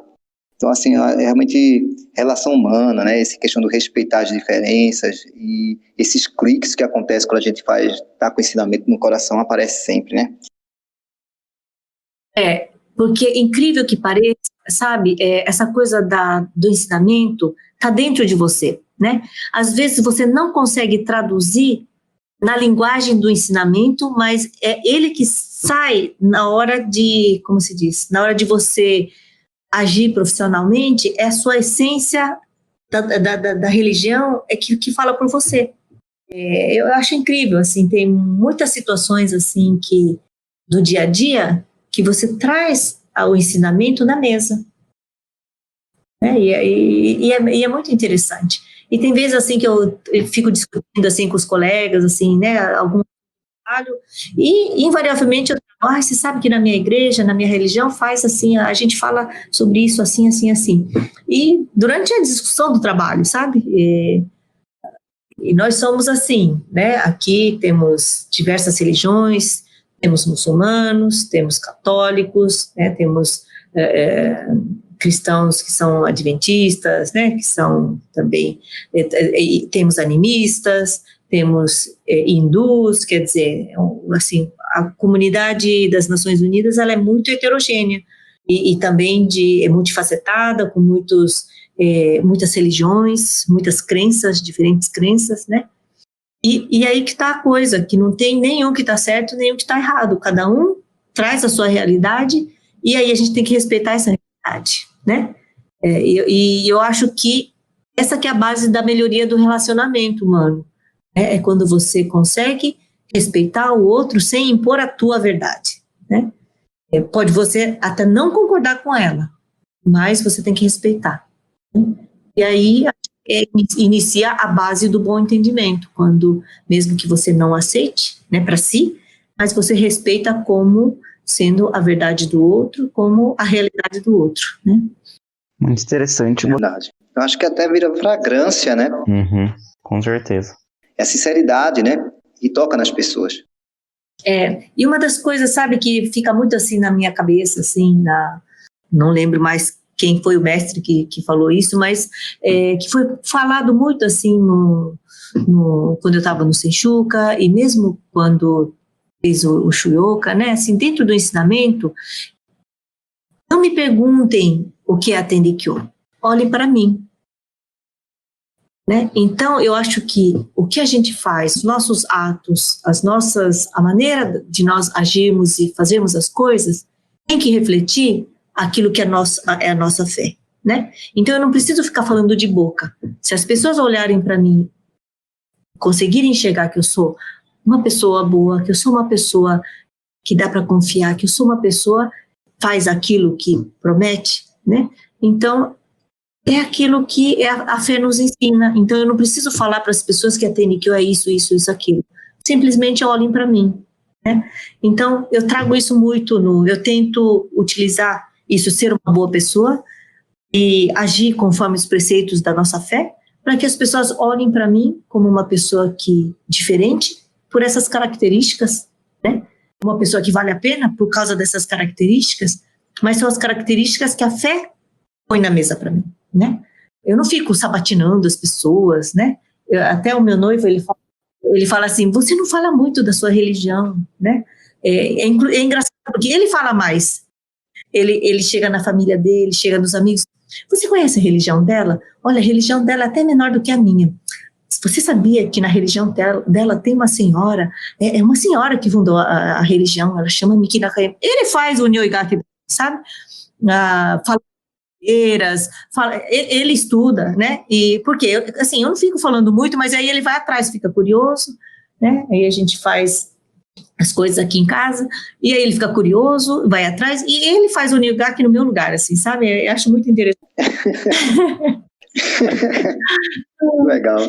Então, assim, é realmente relação humana, né, essa questão do respeitar as diferenças e esses cliques que acontecem quando a gente tá com o ensinamento no coração, aparece sempre, né? Porque incrível que pareça, sabe, essa coisa do ensinamento está dentro de você, né? Às vezes você não consegue traduzir na linguagem do ensinamento, mas é ele que sai na hora de, como se diz, na hora de você agir profissionalmente, é a sua essência da religião que fala por você. Eu acho incrível, assim, tem muitas situações, assim, que do dia a dia, que você traz o ensinamento na mesa, né? E é muito interessante. E tem vezes, assim, que eu fico discutindo, assim, com os colegas, assim, né, algum trabalho, e invariavelmente eu digo, você sabe que na minha igreja, na minha religião, faz assim, a gente fala sobre isso assim, assim, assim. E durante a discussão do trabalho, sabe? E nós somos assim, né? Aqui temos diversas religiões, temos muçulmanos, temos católicos, né? Temos cristãos que são adventistas, né? Que são também, temos animistas, temos hindus, quer dizer, assim, a comunidade das Nações Unidas, ela é muito heterogênea e também multifacetada, com muitas religiões, muitas crenças, diferentes crenças, né? E aí que está a coisa, que não tem nenhum que está certo, nenhum que está errado, cada um traz a sua realidade e aí a gente tem que respeitar essa realidade, né? E eu acho que essa que é a base da melhoria do relacionamento humano, né? É quando você consegue respeitar o outro sem impor a tua verdade, né? Pode você até não concordar com ela, mas você tem que respeitar. E aí inicia a base do bom entendimento, quando, mesmo que você não aceite, né, para si, mas você respeita como sendo a verdade do outro, como a realidade do outro, né? Muito interessante. Verdade. Eu acho que até vira fragrância, né? Uhum, com certeza. É a sinceridade, né? E toca nas pessoas. E uma das coisas, sabe, que fica muito assim na minha cabeça, assim, não lembro mais quem foi o mestre que falou isso, mas que foi falado muito assim quando eu estava no Senchuca, e mesmo quando fez o Shuyoka, né, assim, dentro do ensinamento, não me perguntem o que é a Tendikyo, olhem para mim. Né? Então, eu acho que o que a gente faz, os nossos atos, a maneira de nós agirmos e fazermos as coisas, tem que refletir aquilo que é a nossa fé, né? Então, eu não preciso ficar falando de boca. Se as pessoas olharem para mim, conseguirem enxergar que eu sou uma pessoa boa, que eu sou uma pessoa que dá para confiar, que eu sou uma pessoa que faz aquilo que promete, né? Então, é aquilo que a fé nos ensina. Então, eu não preciso falar para as pessoas que a Tendikyo é isso, isso, isso, aquilo. Simplesmente olhem para mim, né? Então, eu trago isso muito eu tento utilizar isso, ser uma boa pessoa e agir conforme os preceitos da nossa fé, para que as pessoas olhem para mim como uma pessoa diferente por essas características, né? Uma pessoa que vale a pena por causa dessas características, mas são as características que a fé põe na mesa para mim, né? Eu não fico sabatinando as pessoas, né? Até o meu noivo, ele fala assim, você não fala muito da sua religião, né? É engraçado, porque ele fala mais. Ele chega na família dele, chega nos amigos. Você conhece a religião dela? Olha, a religião dela é até menor do que a minha. Você sabia que na religião dela tem uma senhora, é uma senhora que fundou a religião, ela chama Miki Nakayama. Ele faz o Nyoigaki, sabe? Fala ele estuda, né? E porque assim, eu não fico falando muito, mas aí ele vai atrás, fica curioso, né? Aí a gente faz as coisas aqui em casa, e aí ele fica curioso, vai atrás, e ele faz o Nyoigaki no meu lugar, assim, sabe? Eu acho muito interessante. Legal.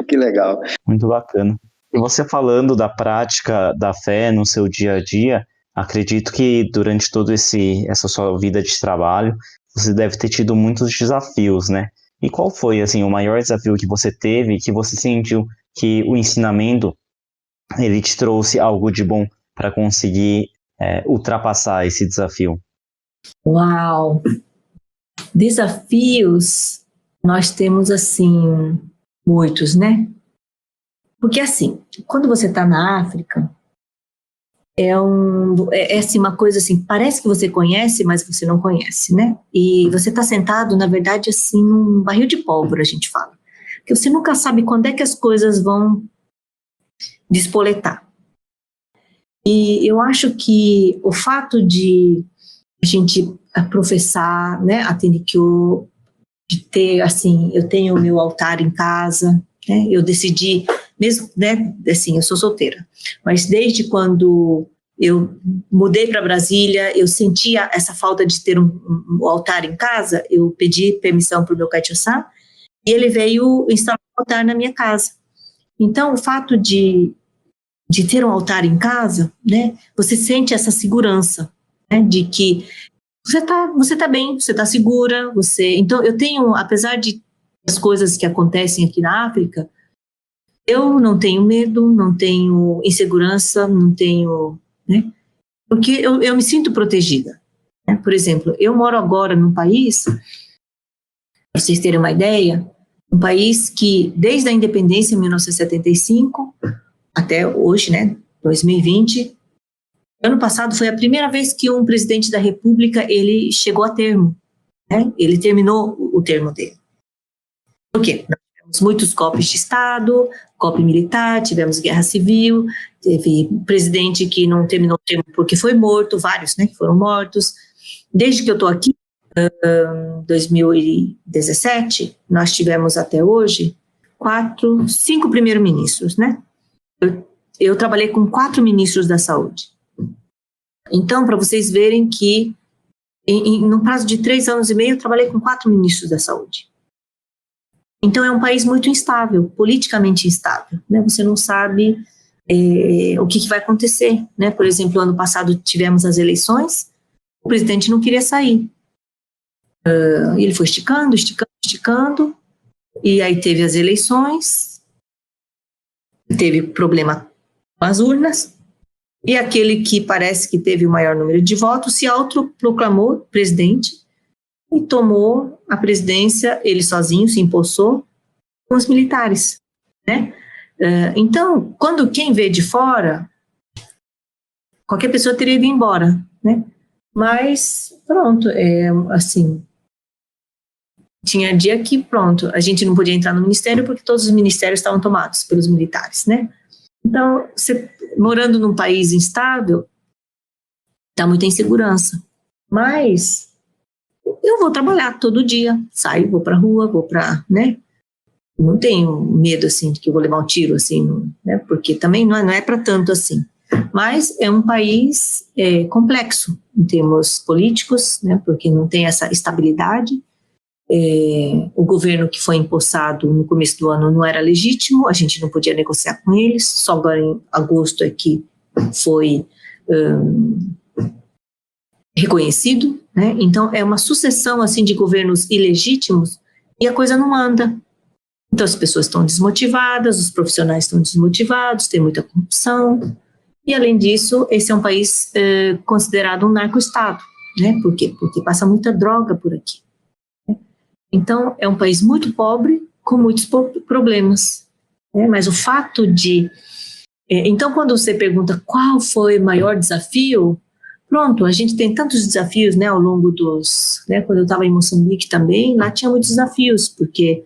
Que legal. Muito bacana. E você falando da prática da fé no seu dia a dia, acredito que durante toda essa sua vida de trabalho, você deve ter tido muitos desafios, né? E qual foi, assim, o maior desafio que você teve, que você sentiu que o ensinamento, ele te trouxe algo de bom para conseguir ultrapassar esse desafio? Uau! Desafios, nós temos, assim, muitos, né? Porque, assim, quando você está na África, é assim, uma coisa assim, parece que você conhece, mas você não conhece, né? E você está sentado, na verdade, assim, num barril de pólvora, a gente fala. Porque você nunca sabe quando é que as coisas vão despoletar. E eu acho que o fato de a gente professar, né, a Tennikyo, de ter, assim, eu tenho o meu altar em casa, né, eu decidi, mesmo, né, assim, eu sou solteira, mas desde quando eu mudei para Brasília, eu sentia essa falta de ter um altar em casa, eu pedi permissão para o meu Kaitio-san, e ele veio instalar um altar na minha casa. Então, o fato de ter um altar em casa, né, você sente essa segurança, né, de que você tá bem, você tá segura, então eu tenho, apesar de as coisas que acontecem aqui na África, eu não tenho medo, não tenho insegurança, não tenho, né, porque eu me sinto protegida, né? Por exemplo, eu moro agora num país, para vocês terem uma ideia, um país que desde a independência em 1975 até hoje, né, 2020, ano passado foi a primeira vez que um presidente da República, ele chegou a termo, né? Ele terminou o termo dele. Por quê? Nós tivemos muitos golpes de Estado, golpe militar, tivemos guerra civil, teve presidente que não terminou o termo porque foi morto, vários, né, que foram mortos. Desde que eu estou aqui, em 2017, nós tivemos até hoje 5 primeiros-ministros, né? Eu trabalhei com 4 ministros da saúde. Então, para vocês verem que, no prazo de 3 anos e meio, eu trabalhei com 4 ministros da saúde. Então, é um país muito instável, politicamente instável, né? Você não sabe o que vai acontecer, né? Por exemplo, ano passado tivemos as eleições, o presidente não queria sair. Ele foi esticando, e aí teve as eleições, teve problema com as urnas, e aquele que parece que teve o maior número de votos se autoproclamou presidente e tomou a presidência, ele sozinho se empossou com os militares, né? Então, quem vê de fora, qualquer pessoa teria ido embora, né? Mas, pronto, assim, tinha dia que, pronto, a gente não podia entrar no ministério porque todos os ministérios estavam tomados pelos militares, né? Então, você morando num país instável, dá muita insegurança. Mas eu vou trabalhar todo dia, saio, vou pra rua, né? Não tenho medo, assim, de que eu vou levar um tiro, assim, né? Porque também não é para tanto assim. Mas é um país complexo em termos políticos, né? Porque não tem essa estabilidade. O governo que foi empossado no começo do ano não era legítimo, a gente não podia negociar com eles, só agora em agosto é que foi reconhecido, né? Então é uma sucessão assim de governos ilegítimos e a coisa não anda. Então as pessoas estão desmotivadas, os profissionais estão desmotivados, tem muita corrupção e além disso esse é um país considerado um narco-estado, né? Por quê? Porque passa muita droga por aqui. Então, é um país muito pobre, com muitos problemas, né? Mas o fato de... então, quando você pergunta qual foi o maior desafio, pronto, a gente tem tantos desafios, né, ao longo dos... Né, quando eu estava em Moçambique também, lá tinha muitos desafios, porque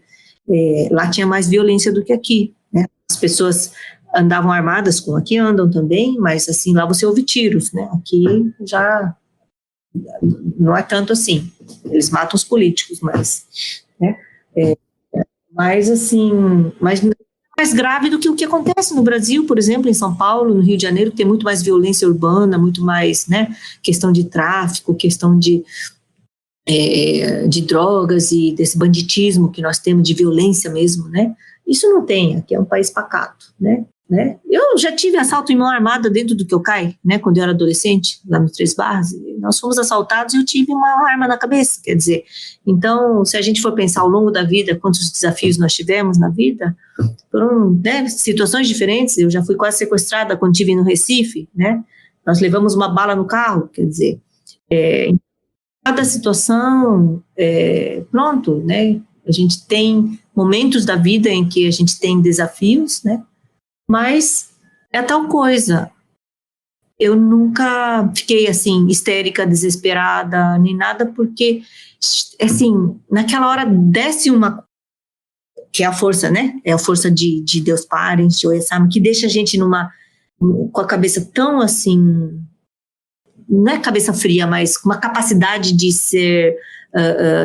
lá tinha mais violência do que aqui, né? As pessoas andavam armadas, como aqui andam também, mas assim, lá você ouve tiros, né? Aqui já... não é tanto assim, eles matam os políticos, mas, né, mas assim, mais grave do que o que acontece no Brasil, por exemplo, em São Paulo, no Rio de Janeiro, que tem muito mais violência urbana, muito mais, né, questão de tráfico, questão de drogas e desse banditismo que nós temos, de violência mesmo, né, isso não tem, aqui é um país pacato, né, né? Eu já tive assalto em mão armada dentro do Quilcai, né? Quando eu era adolescente, lá no Três Barras, nós fomos assaltados e eu tive uma arma na cabeça, quer dizer. Então, se a gente for pensar ao longo da vida, quantos desafios nós tivemos na vida, foram, né, situações diferentes. Eu já fui quase sequestrada quando estive no Recife, né? Nós levamos uma bala no carro, quer dizer, em cada situação, pronto, né? A gente tem momentos da vida em que a gente tem desafios, né? Mas é tal coisa. Eu nunca fiquei assim, histérica, desesperada, nem nada, porque, assim, naquela hora desce uma, que é a força, né? É a força de Deus Parent, de Oyasama, que deixa a gente com a cabeça tão assim, não é cabeça fria, mas com uma capacidade de ser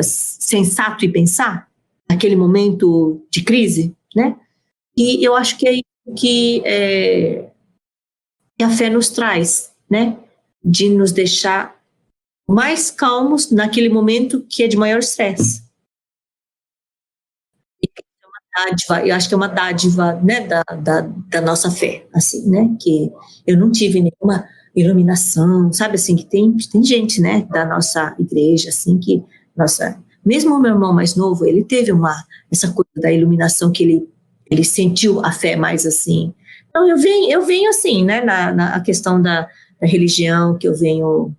sensato e pensar naquele momento de crise, né? E eu acho que é isso que a fé nos traz, né? De nos deixar mais calmos naquele momento que é de maior estresse. Eu acho que é uma dádiva, né, da nossa fé, assim, né? Que eu não tive nenhuma iluminação, sabe, assim, que tem gente, né, da nossa igreja, assim, que, mesmo o meu irmão mais novo, ele teve essa coisa da iluminação, que ele sentiu a fé mais assim. Então, eu venho assim, né, na questão da religião, que eu venho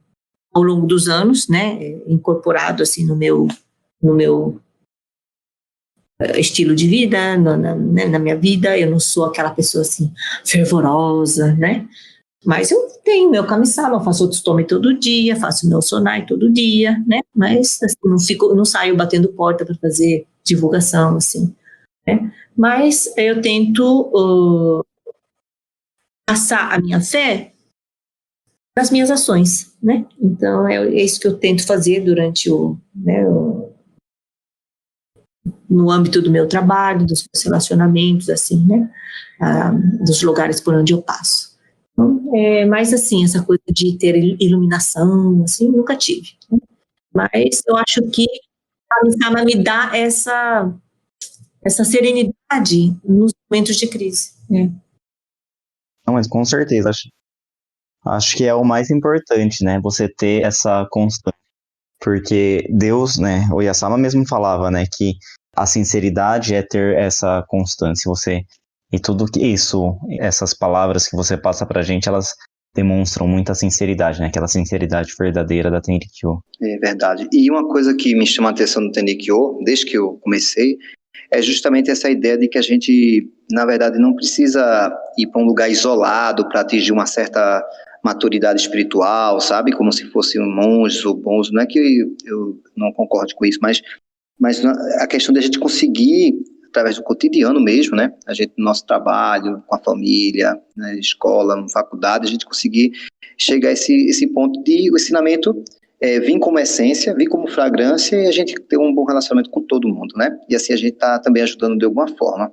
ao longo dos anos, né, incorporado, assim, no meu estilo de vida, na minha vida. Eu não sou aquela pessoa, assim, fervorosa, né, mas eu tenho meu kami-sama, eu faço otsutomi todo dia, faço meu sonai todo dia, né, mas assim, não saio batendo porta para fazer divulgação, assim, né, mas eu tento passar a minha fé nas minhas ações, né, então é isso que eu tento fazer durante no âmbito do meu trabalho, dos meus relacionamentos, assim, né, dos lugares por onde eu passo. Então, mas assim, essa coisa de ter iluminação, assim, nunca tive, né? Mas eu acho que a Kami-sama me dá essa serenidade nos momentos de crise, né? Não, mas com certeza, acho que é o mais importante, né, você ter essa constância, porque Deus, né, o Oyasama mesmo falava, né, que a sinceridade é ter essa constância, e tudo que essas palavras que você passa pra gente, elas demonstram muita sinceridade, né, aquela sinceridade verdadeira da Tenrikyo. É verdade. E uma coisa que me chama a atenção no Tenrikyo, desde que eu comecei, é justamente essa ideia de que a gente, na verdade, não precisa ir para um lugar isolado para atingir uma certa maturidade espiritual, sabe? Como se fossem monges ou bons. Não é que eu não concordo com isso, mas a questão de a gente conseguir, através do cotidiano mesmo, né? A gente, no nosso trabalho, com a família, na escola, na faculdade, a gente conseguir chegar a esse ponto de o ensinamento vir como essência, vir como fragrância, e a gente ter um bom relacionamento com todo mundo, né? E assim a gente está também ajudando de alguma forma.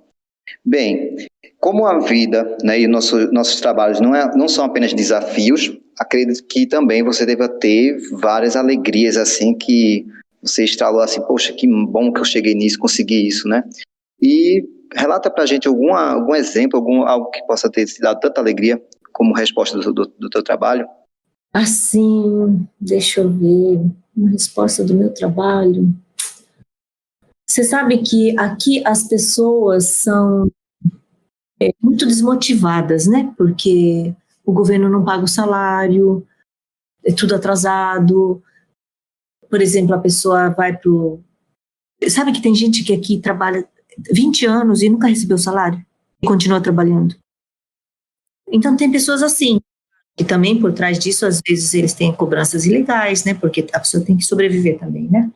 Bem, como a vida, né, e nossos trabalhos não são apenas desafios, acredito que também você deva ter várias alegrias, assim, que você estralou assim, poxa, que bom que eu cheguei nisso, consegui isso, né? E relata pra gente algum exemplo, algo que possa ter te dado tanta alegria como resposta do teu trabalho. Assim, deixa eu ver, uma resposta do meu trabalho. Você sabe que aqui as pessoas são muito desmotivadas, né? Porque o governo não paga o salário, é tudo atrasado. Por exemplo, a pessoa vai pro... Sabe que tem gente que aqui trabalha 20 anos e nunca recebeu salário e continua trabalhando. Então tem pessoas assim. E também por trás disso, às vezes, eles têm cobranças ilegais, né? Porque a pessoa tem que sobreviver também, né?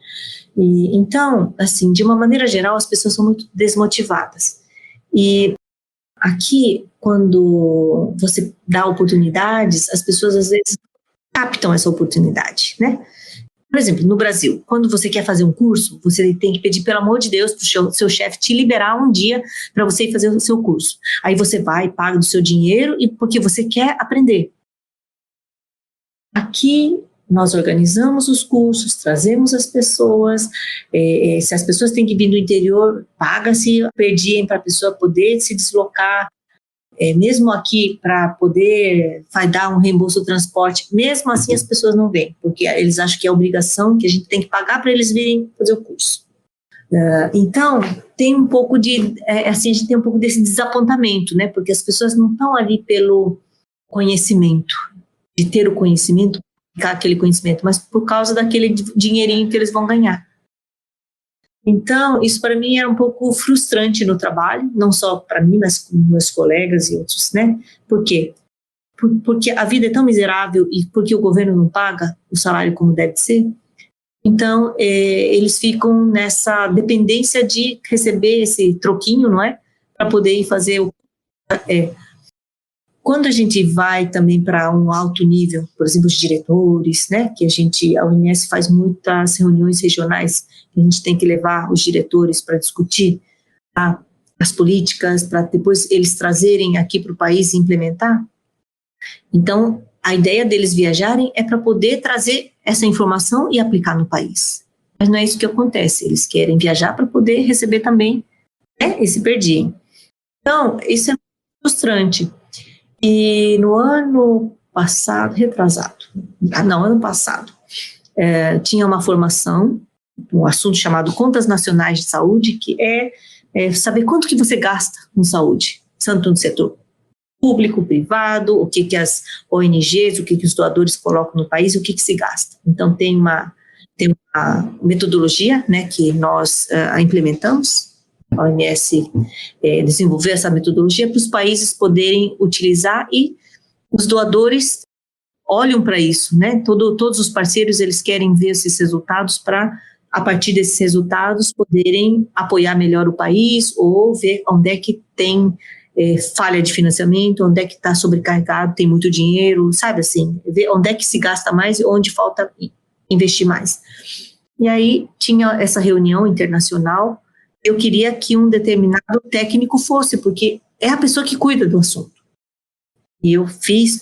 E, então, assim, de uma maneira geral, as pessoas são muito desmotivadas. E aqui, quando você dá oportunidades, as pessoas, às vezes, captam essa oportunidade, né? Por exemplo, no Brasil, quando você quer fazer um curso, você tem que pedir, pelo amor de Deus, para o seu chefe te liberar um dia para você ir fazer o seu curso. Aí você vai, paga do seu dinheiro, e porque você quer aprender. Aqui nós organizamos os cursos, trazemos as pessoas, se as pessoas têm que vir do interior, paga-se per diem para a pessoa poder se deslocar. mesmo aqui para poder dar um reembolso do transporte, mesmo assim as pessoas não vêm, porque eles acham que é obrigação, que a gente tem que pagar para eles virem fazer o curso. Então, tem um pouco de, assim, a gente tem um pouco desse desapontamento, né, porque as pessoas não estão ali pelo conhecimento, de ter o conhecimento, aquele conhecimento, mas por causa daquele dinheirinho que eles vão ganhar. Então, isso para mim era um pouco frustrante no trabalho, não só para mim, mas com meus colegas e outros, né? Por quê? Porque a vida é tão miserável e porque o governo não paga o salário como deve ser. Então, eles ficam nessa dependência de receber esse troquinho, não é? Para poder ir fazer o... Quando a gente vai também para um alto nível, por exemplo, os diretores, né, que a OMS faz muitas reuniões regionais, que a gente tem que levar os diretores para discutir as políticas, para depois eles trazerem aqui para o país e implementar. Então, a ideia deles viajarem é para poder trazer essa informação e aplicar no país. Mas não é isso que acontece, eles querem viajar para poder receber também, né, esse per diem. Então, isso é frustrante. E no ano passado, ano passado, tinha uma formação, um assunto chamado Contas Nacionais de Saúde, que é saber quanto que você gasta com saúde, tanto no setor público, privado, o que as ONGs, o que os doadores colocam no país, o que se gasta. Então, tem uma metodologia, né, que nós implementamos. A OMS desenvolveu essa metodologia para os países poderem utilizar e os doadores olham para isso, né? Todos os parceiros, eles querem ver esses resultados para, a partir desses resultados, poderem apoiar melhor o país ou ver onde é que tem falha de financiamento, onde é que está sobrecarregado, tem muito dinheiro, sabe assim, ver onde é que se gasta mais e onde falta investir mais. E aí tinha essa reunião internacional. Eu queria que um determinado técnico fosse, porque é a pessoa que cuida do assunto. E eu fiz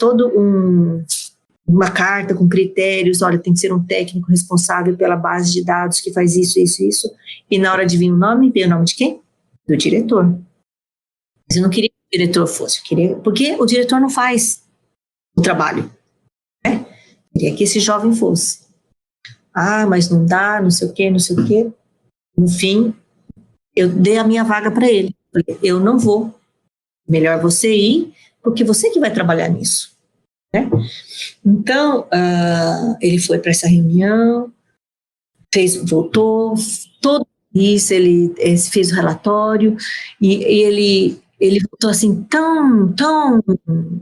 uma carta com critérios, olha, tem que ser um técnico responsável pela base de dados que faz isso, isso, isso. E na hora de vir o nome, veio o nome de quem? Do diretor. Mas eu não queria que o diretor fosse, porque o diretor não faz o trabalho, né? Eu queria que esse jovem fosse. Mas não dá, não sei o quê, não sei o quê. No fim, eu dei a minha vaga para ele. Falei, eu não vou. Melhor você ir, porque você que vai trabalhar nisso, né? Então, ele foi para essa reunião, voltou, todo isso, ele fez o relatório, e ele voltou assim, tão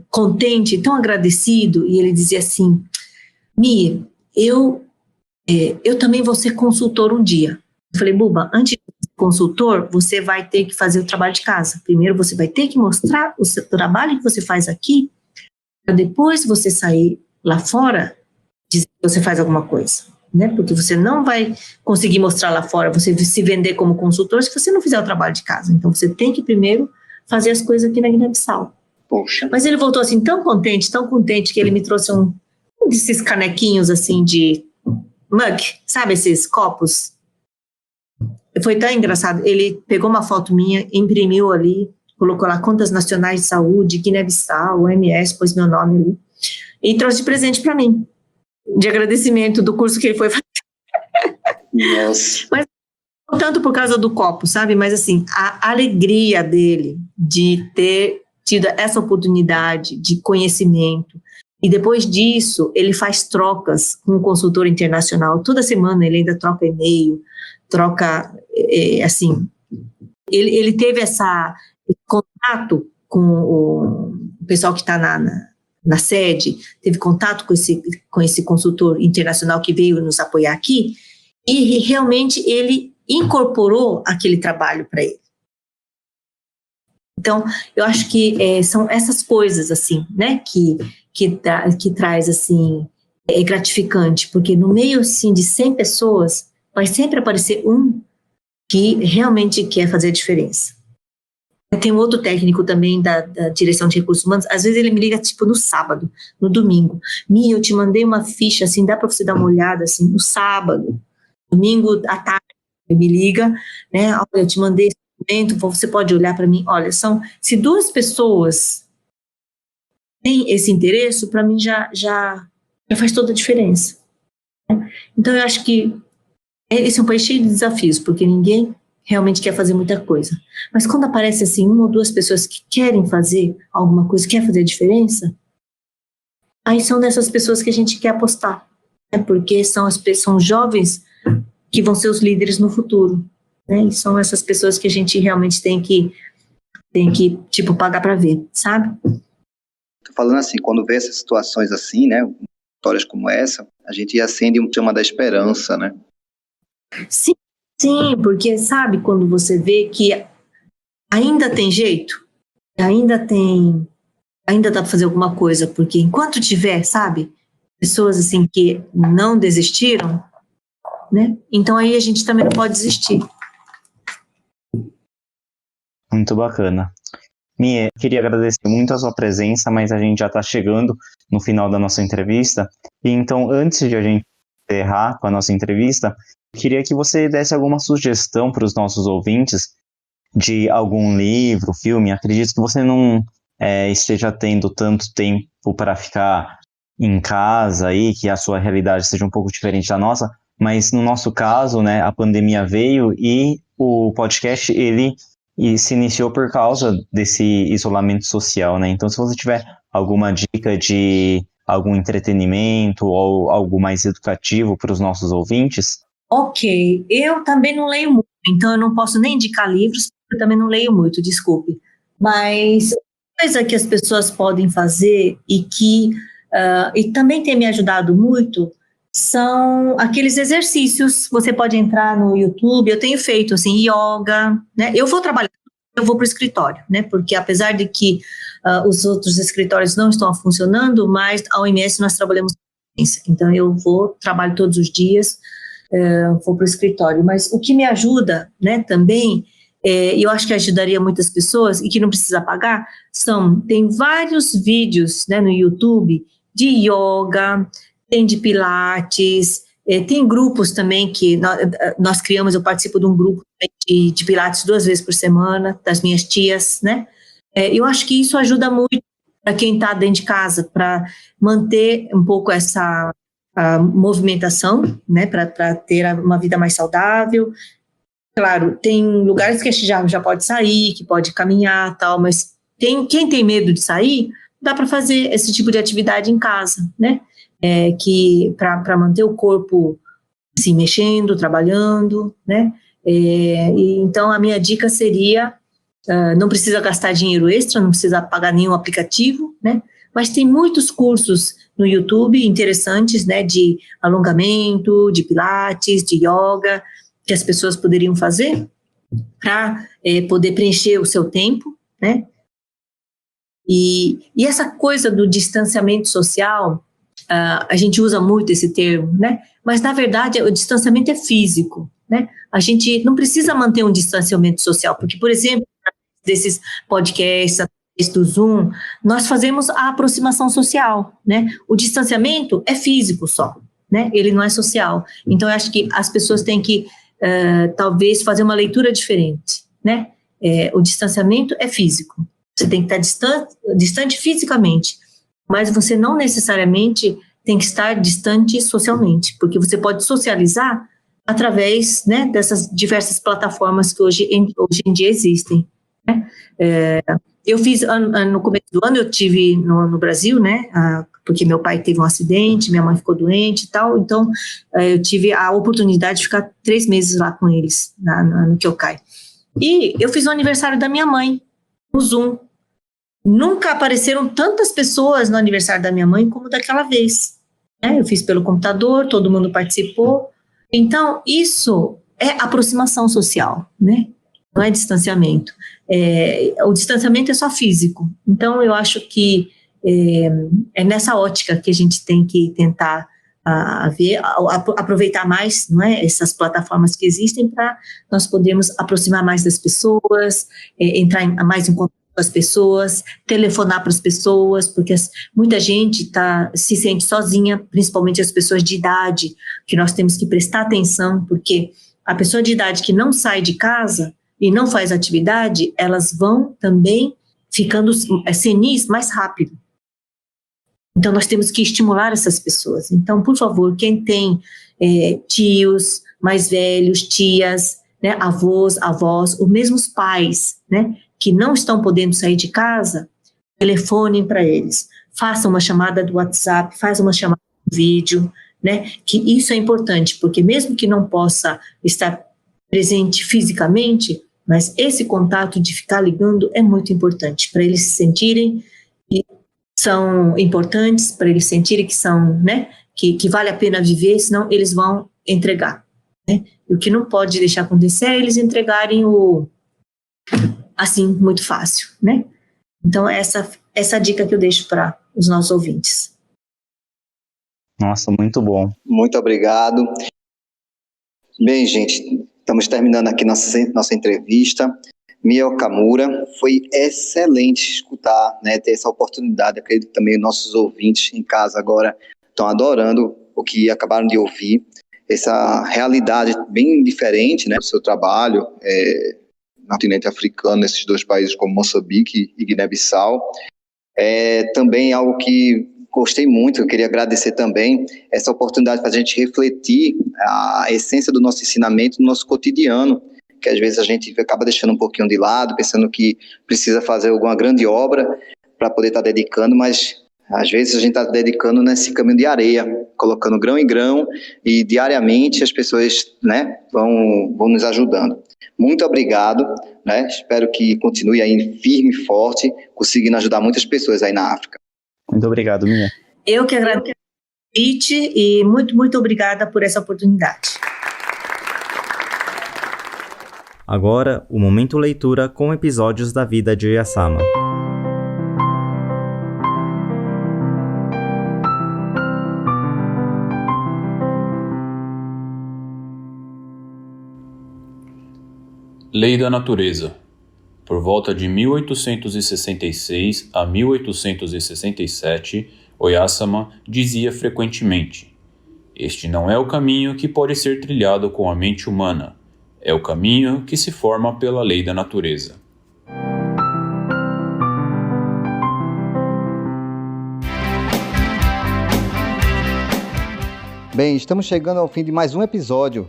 contente, tão agradecido, e ele dizia assim, Mi, eu também vou ser consultor um dia. Eu falei, Buba, antes de ser consultor, você vai ter que fazer o trabalho de casa. Primeiro você vai ter que mostrar o seu trabalho que você faz aqui, para depois você sair lá fora, dizer que você faz alguma coisa, né? Porque você não vai conseguir mostrar lá fora, você se vender como consultor, se você não fizer o trabalho de casa. Então você tem que primeiro fazer as coisas aqui na Guiné-Bissau. Poxa. Mas ele voltou assim, tão contente, que ele me trouxe um desses canequinhos assim de mug, sabe esses copos? Foi tão engraçado, ele pegou uma foto minha, imprimiu ali, colocou lá Contas Nacionais de Saúde, Guiné-Bissau, OMS, pôs meu nome ali, e trouxe de presente para mim, de agradecimento do curso que ele foi fazer. Nossa. Mas não tanto por causa do copo, sabe? Mas assim, a alegria dele de ter tido essa oportunidade de conhecimento, e depois disso, ele faz trocas com um consultor internacional, toda semana ele ainda troca e-mail, troca, assim, ele teve esse contato com o pessoal que está na sede, teve contato com esse consultor internacional que veio nos apoiar aqui, e realmente ele incorporou aquele trabalho para ele. Então, eu acho que são essas coisas, assim, né, que traz, assim, é gratificante, porque no meio, assim, de 100 pessoas, vai sempre aparecer um que realmente quer fazer a diferença. Tem um outro técnico também da direção de recursos humanos, às vezes ele me liga tipo no sábado, no domingo. Mi, eu te mandei uma ficha, assim, dá para você dar uma olhada, assim, no sábado, domingo à tarde, ele me liga, né, eu te mandei momento, você pode olhar para mim, olha, se 2 pessoas têm esse interesse, para mim já faz toda a diferença. Então, eu acho que esse é um país cheio de desafios, porque ninguém realmente quer fazer muita coisa. Mas quando aparece assim 1 ou 2 pessoas que querem fazer alguma coisa, quer fazer a diferença, aí são dessas pessoas que a gente quer apostar, né? Porque são jovens que vão ser os líderes no futuro, né? E são essas pessoas que a gente realmente tem que tipo, pagar para ver, sabe? Tô falando assim, quando vê essas situações assim, né, histórias como essa, a gente acende um chama da esperança, né? Sim, porque sabe quando você vê que ainda tem jeito, ainda dá para fazer alguma coisa, porque enquanto tiver, sabe, pessoas assim que não desistiram, né, então aí a gente também não pode desistir. Muito bacana. Mie, queria agradecer muito a sua presença, mas a gente já está chegando no final da nossa entrevista. E então, antes de a gente encerrar com a nossa entrevista, queria que você desse alguma sugestão para os nossos ouvintes de algum livro, filme. Acredito que você não esteja tendo tanto tempo para ficar em casa aí, que a sua realidade seja um pouco diferente da nossa, mas no nosso caso, né, a pandemia veio e o podcast, ele se iniciou por causa desse isolamento social, né? Então, se você tiver alguma dica de algum entretenimento ou algo mais educativo para os nossos ouvintes. Ok, eu também não leio muito, então eu não posso nem indicar livros, porque eu também não leio muito, desculpe. Mas coisa que as pessoas podem fazer e que e também tem me ajudado muito são aqueles exercícios. Você pode entrar no YouTube, eu tenho feito assim, yoga, né? Eu vou trabalhar, eu vou para o escritório, né? Porque apesar de que os outros escritórios não estão funcionando, mas a OMS nós trabalhamos com isso. Então eu trabalho todos os dias, vou para o escritório. Mas o que me ajuda, né, também, eu acho que ajudaria muitas pessoas e que não precisa pagar, tem vários vídeos, né, no YouTube de yoga, tem de pilates, tem grupos também que nós criamos. Eu participo de um grupo de pilates 2 vezes por semana, das minhas tias, né? Eu acho que isso ajuda muito para quem está dentro de casa, para manter um pouco essa movimentação, né, para ter uma vida mais saudável. Claro, tem lugares que a gente já pode sair, que pode caminhar, tal, mas quem tem medo de sair, dá para fazer esse tipo de atividade em casa, né? Que para manter o corpo se mexendo, trabalhando, né? Então a minha dica seria, não precisa gastar dinheiro extra, não precisa pagar nenhum aplicativo, né? Mas tem muitos cursos no YouTube interessantes, né? De alongamento, de pilates, de yoga, que as pessoas poderiam fazer para poder preencher o seu tempo, né? E essa coisa do distanciamento social, a gente usa muito esse termo, né? Mas, na verdade, o distanciamento é físico, né? A gente não precisa manter um distanciamento social, porque, por exemplo, desses podcasts, do Zoom, nós fazemos a aproximação social, né? O distanciamento é físico só, né? Ele não é social. Então, eu acho que as pessoas têm que, talvez, fazer uma leitura diferente, né? O distanciamento é físico. Você tem que estar distante fisicamente, mas você não necessariamente tem que estar distante socialmente, porque você pode socializar através, né, dessas diversas plataformas que hoje em dia existem, né? Eu fiz, no começo do ano, eu estive no Brasil, né, porque meu pai teve um acidente, minha mãe ficou doente e tal, então eu tive a oportunidade de ficar 3 meses lá com eles, no Kyokai. E eu fiz o aniversário da minha mãe, no Zoom. Nunca apareceram tantas pessoas no aniversário da minha mãe como daquela vez, né? Eu fiz pelo computador, todo mundo participou. Então, isso é aproximação social, né? Não é distanciamento. O distanciamento é só físico. Então, eu acho que é nessa ótica que a gente tem que tentar aproveitar mais, não é, essas plataformas que existem para nós podermos aproximar mais das pessoas, entrar mais em contato com as pessoas, telefonar para as pessoas, porque muita gente se sente sozinha, principalmente as pessoas de idade, que nós temos que prestar atenção, porque a pessoa de idade que não sai de casa, e não faz atividade, elas vão também ficando senis mais rápido. Então, nós temos que estimular essas pessoas. Então, por favor, quem tem tios mais velhos, tias, né, avós, os mesmos pais, né, que não estão podendo sair de casa, telefonem para eles. Façam uma chamada do WhatsApp, façam uma chamada do vídeo, né, que isso é importante, porque mesmo que não possa estar presente fisicamente, mas esse contato de ficar ligando é muito importante, para eles se sentirem que são importantes, para eles sentirem que são, né, que vale a pena viver, senão eles vão entregar, né? E o que não pode deixar acontecer é eles entregarem assim, muito fácil, né? Então, essa dica que eu deixo para os nossos ouvintes. Nossa, muito bom. Muito obrigado. Bem, gente, estamos terminando aqui nossa entrevista. Mia Okamura, foi excelente escutar, né, ter essa oportunidade. Acredito que também nossos ouvintes em casa agora estão adorando o que acabaram de ouvir. Essa realidade bem diferente, né, do seu trabalho no continente africano, nesses dois países como Moçambique e Guiné-Bissau. Também algo que gostei muito, eu queria agradecer também essa oportunidade para a gente refletir a essência do nosso ensinamento no nosso cotidiano, que às vezes a gente acaba deixando um pouquinho de lado, pensando que precisa fazer alguma grande obra para poder estar dedicando, mas às vezes a gente está dedicando nesse caminho de areia, colocando grão em grão, e diariamente as pessoas, né, vão nos ajudando. Muito obrigado, né? Espero que continue aí firme e forte, conseguindo ajudar muitas pessoas aí na África. Muito obrigado, Mia. Eu que agradeço o convite e muito, muito obrigada por essa oportunidade. Agora, o Momento Leitura com episódios da vida de Oyasama. Lei da Natureza. Por volta de 1866 a 1867, Oyasama dizia frequentemente: "Este não é o caminho que pode ser trilhado com a mente humana. É o caminho que se forma pela lei da natureza." Bem, estamos chegando ao fim de mais um episódio.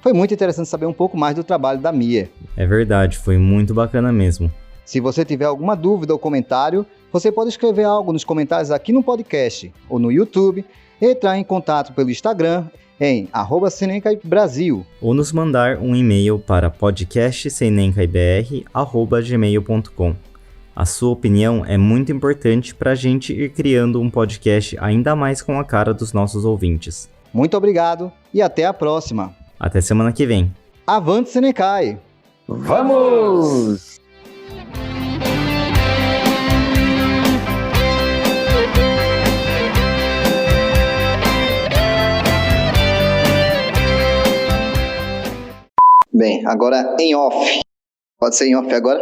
Foi muito interessante saber um pouco mais do trabalho da Mia. É verdade, foi muito bacana mesmo. Se você tiver alguma dúvida ou comentário, você pode escrever algo nos comentários aqui no podcast ou no YouTube, entrar em contato pelo Instagram em @senencaibrasil ou nos mandar um e-mail para podcastsenencaiBR@gmail.com. A sua opinião é muito importante para a gente ir criando um podcast ainda mais com a cara dos nossos ouvintes. Muito obrigado e até a próxima. Até semana que vem. Avante Senencai! Vamos! Bem, agora em off. Pode ser em off agora?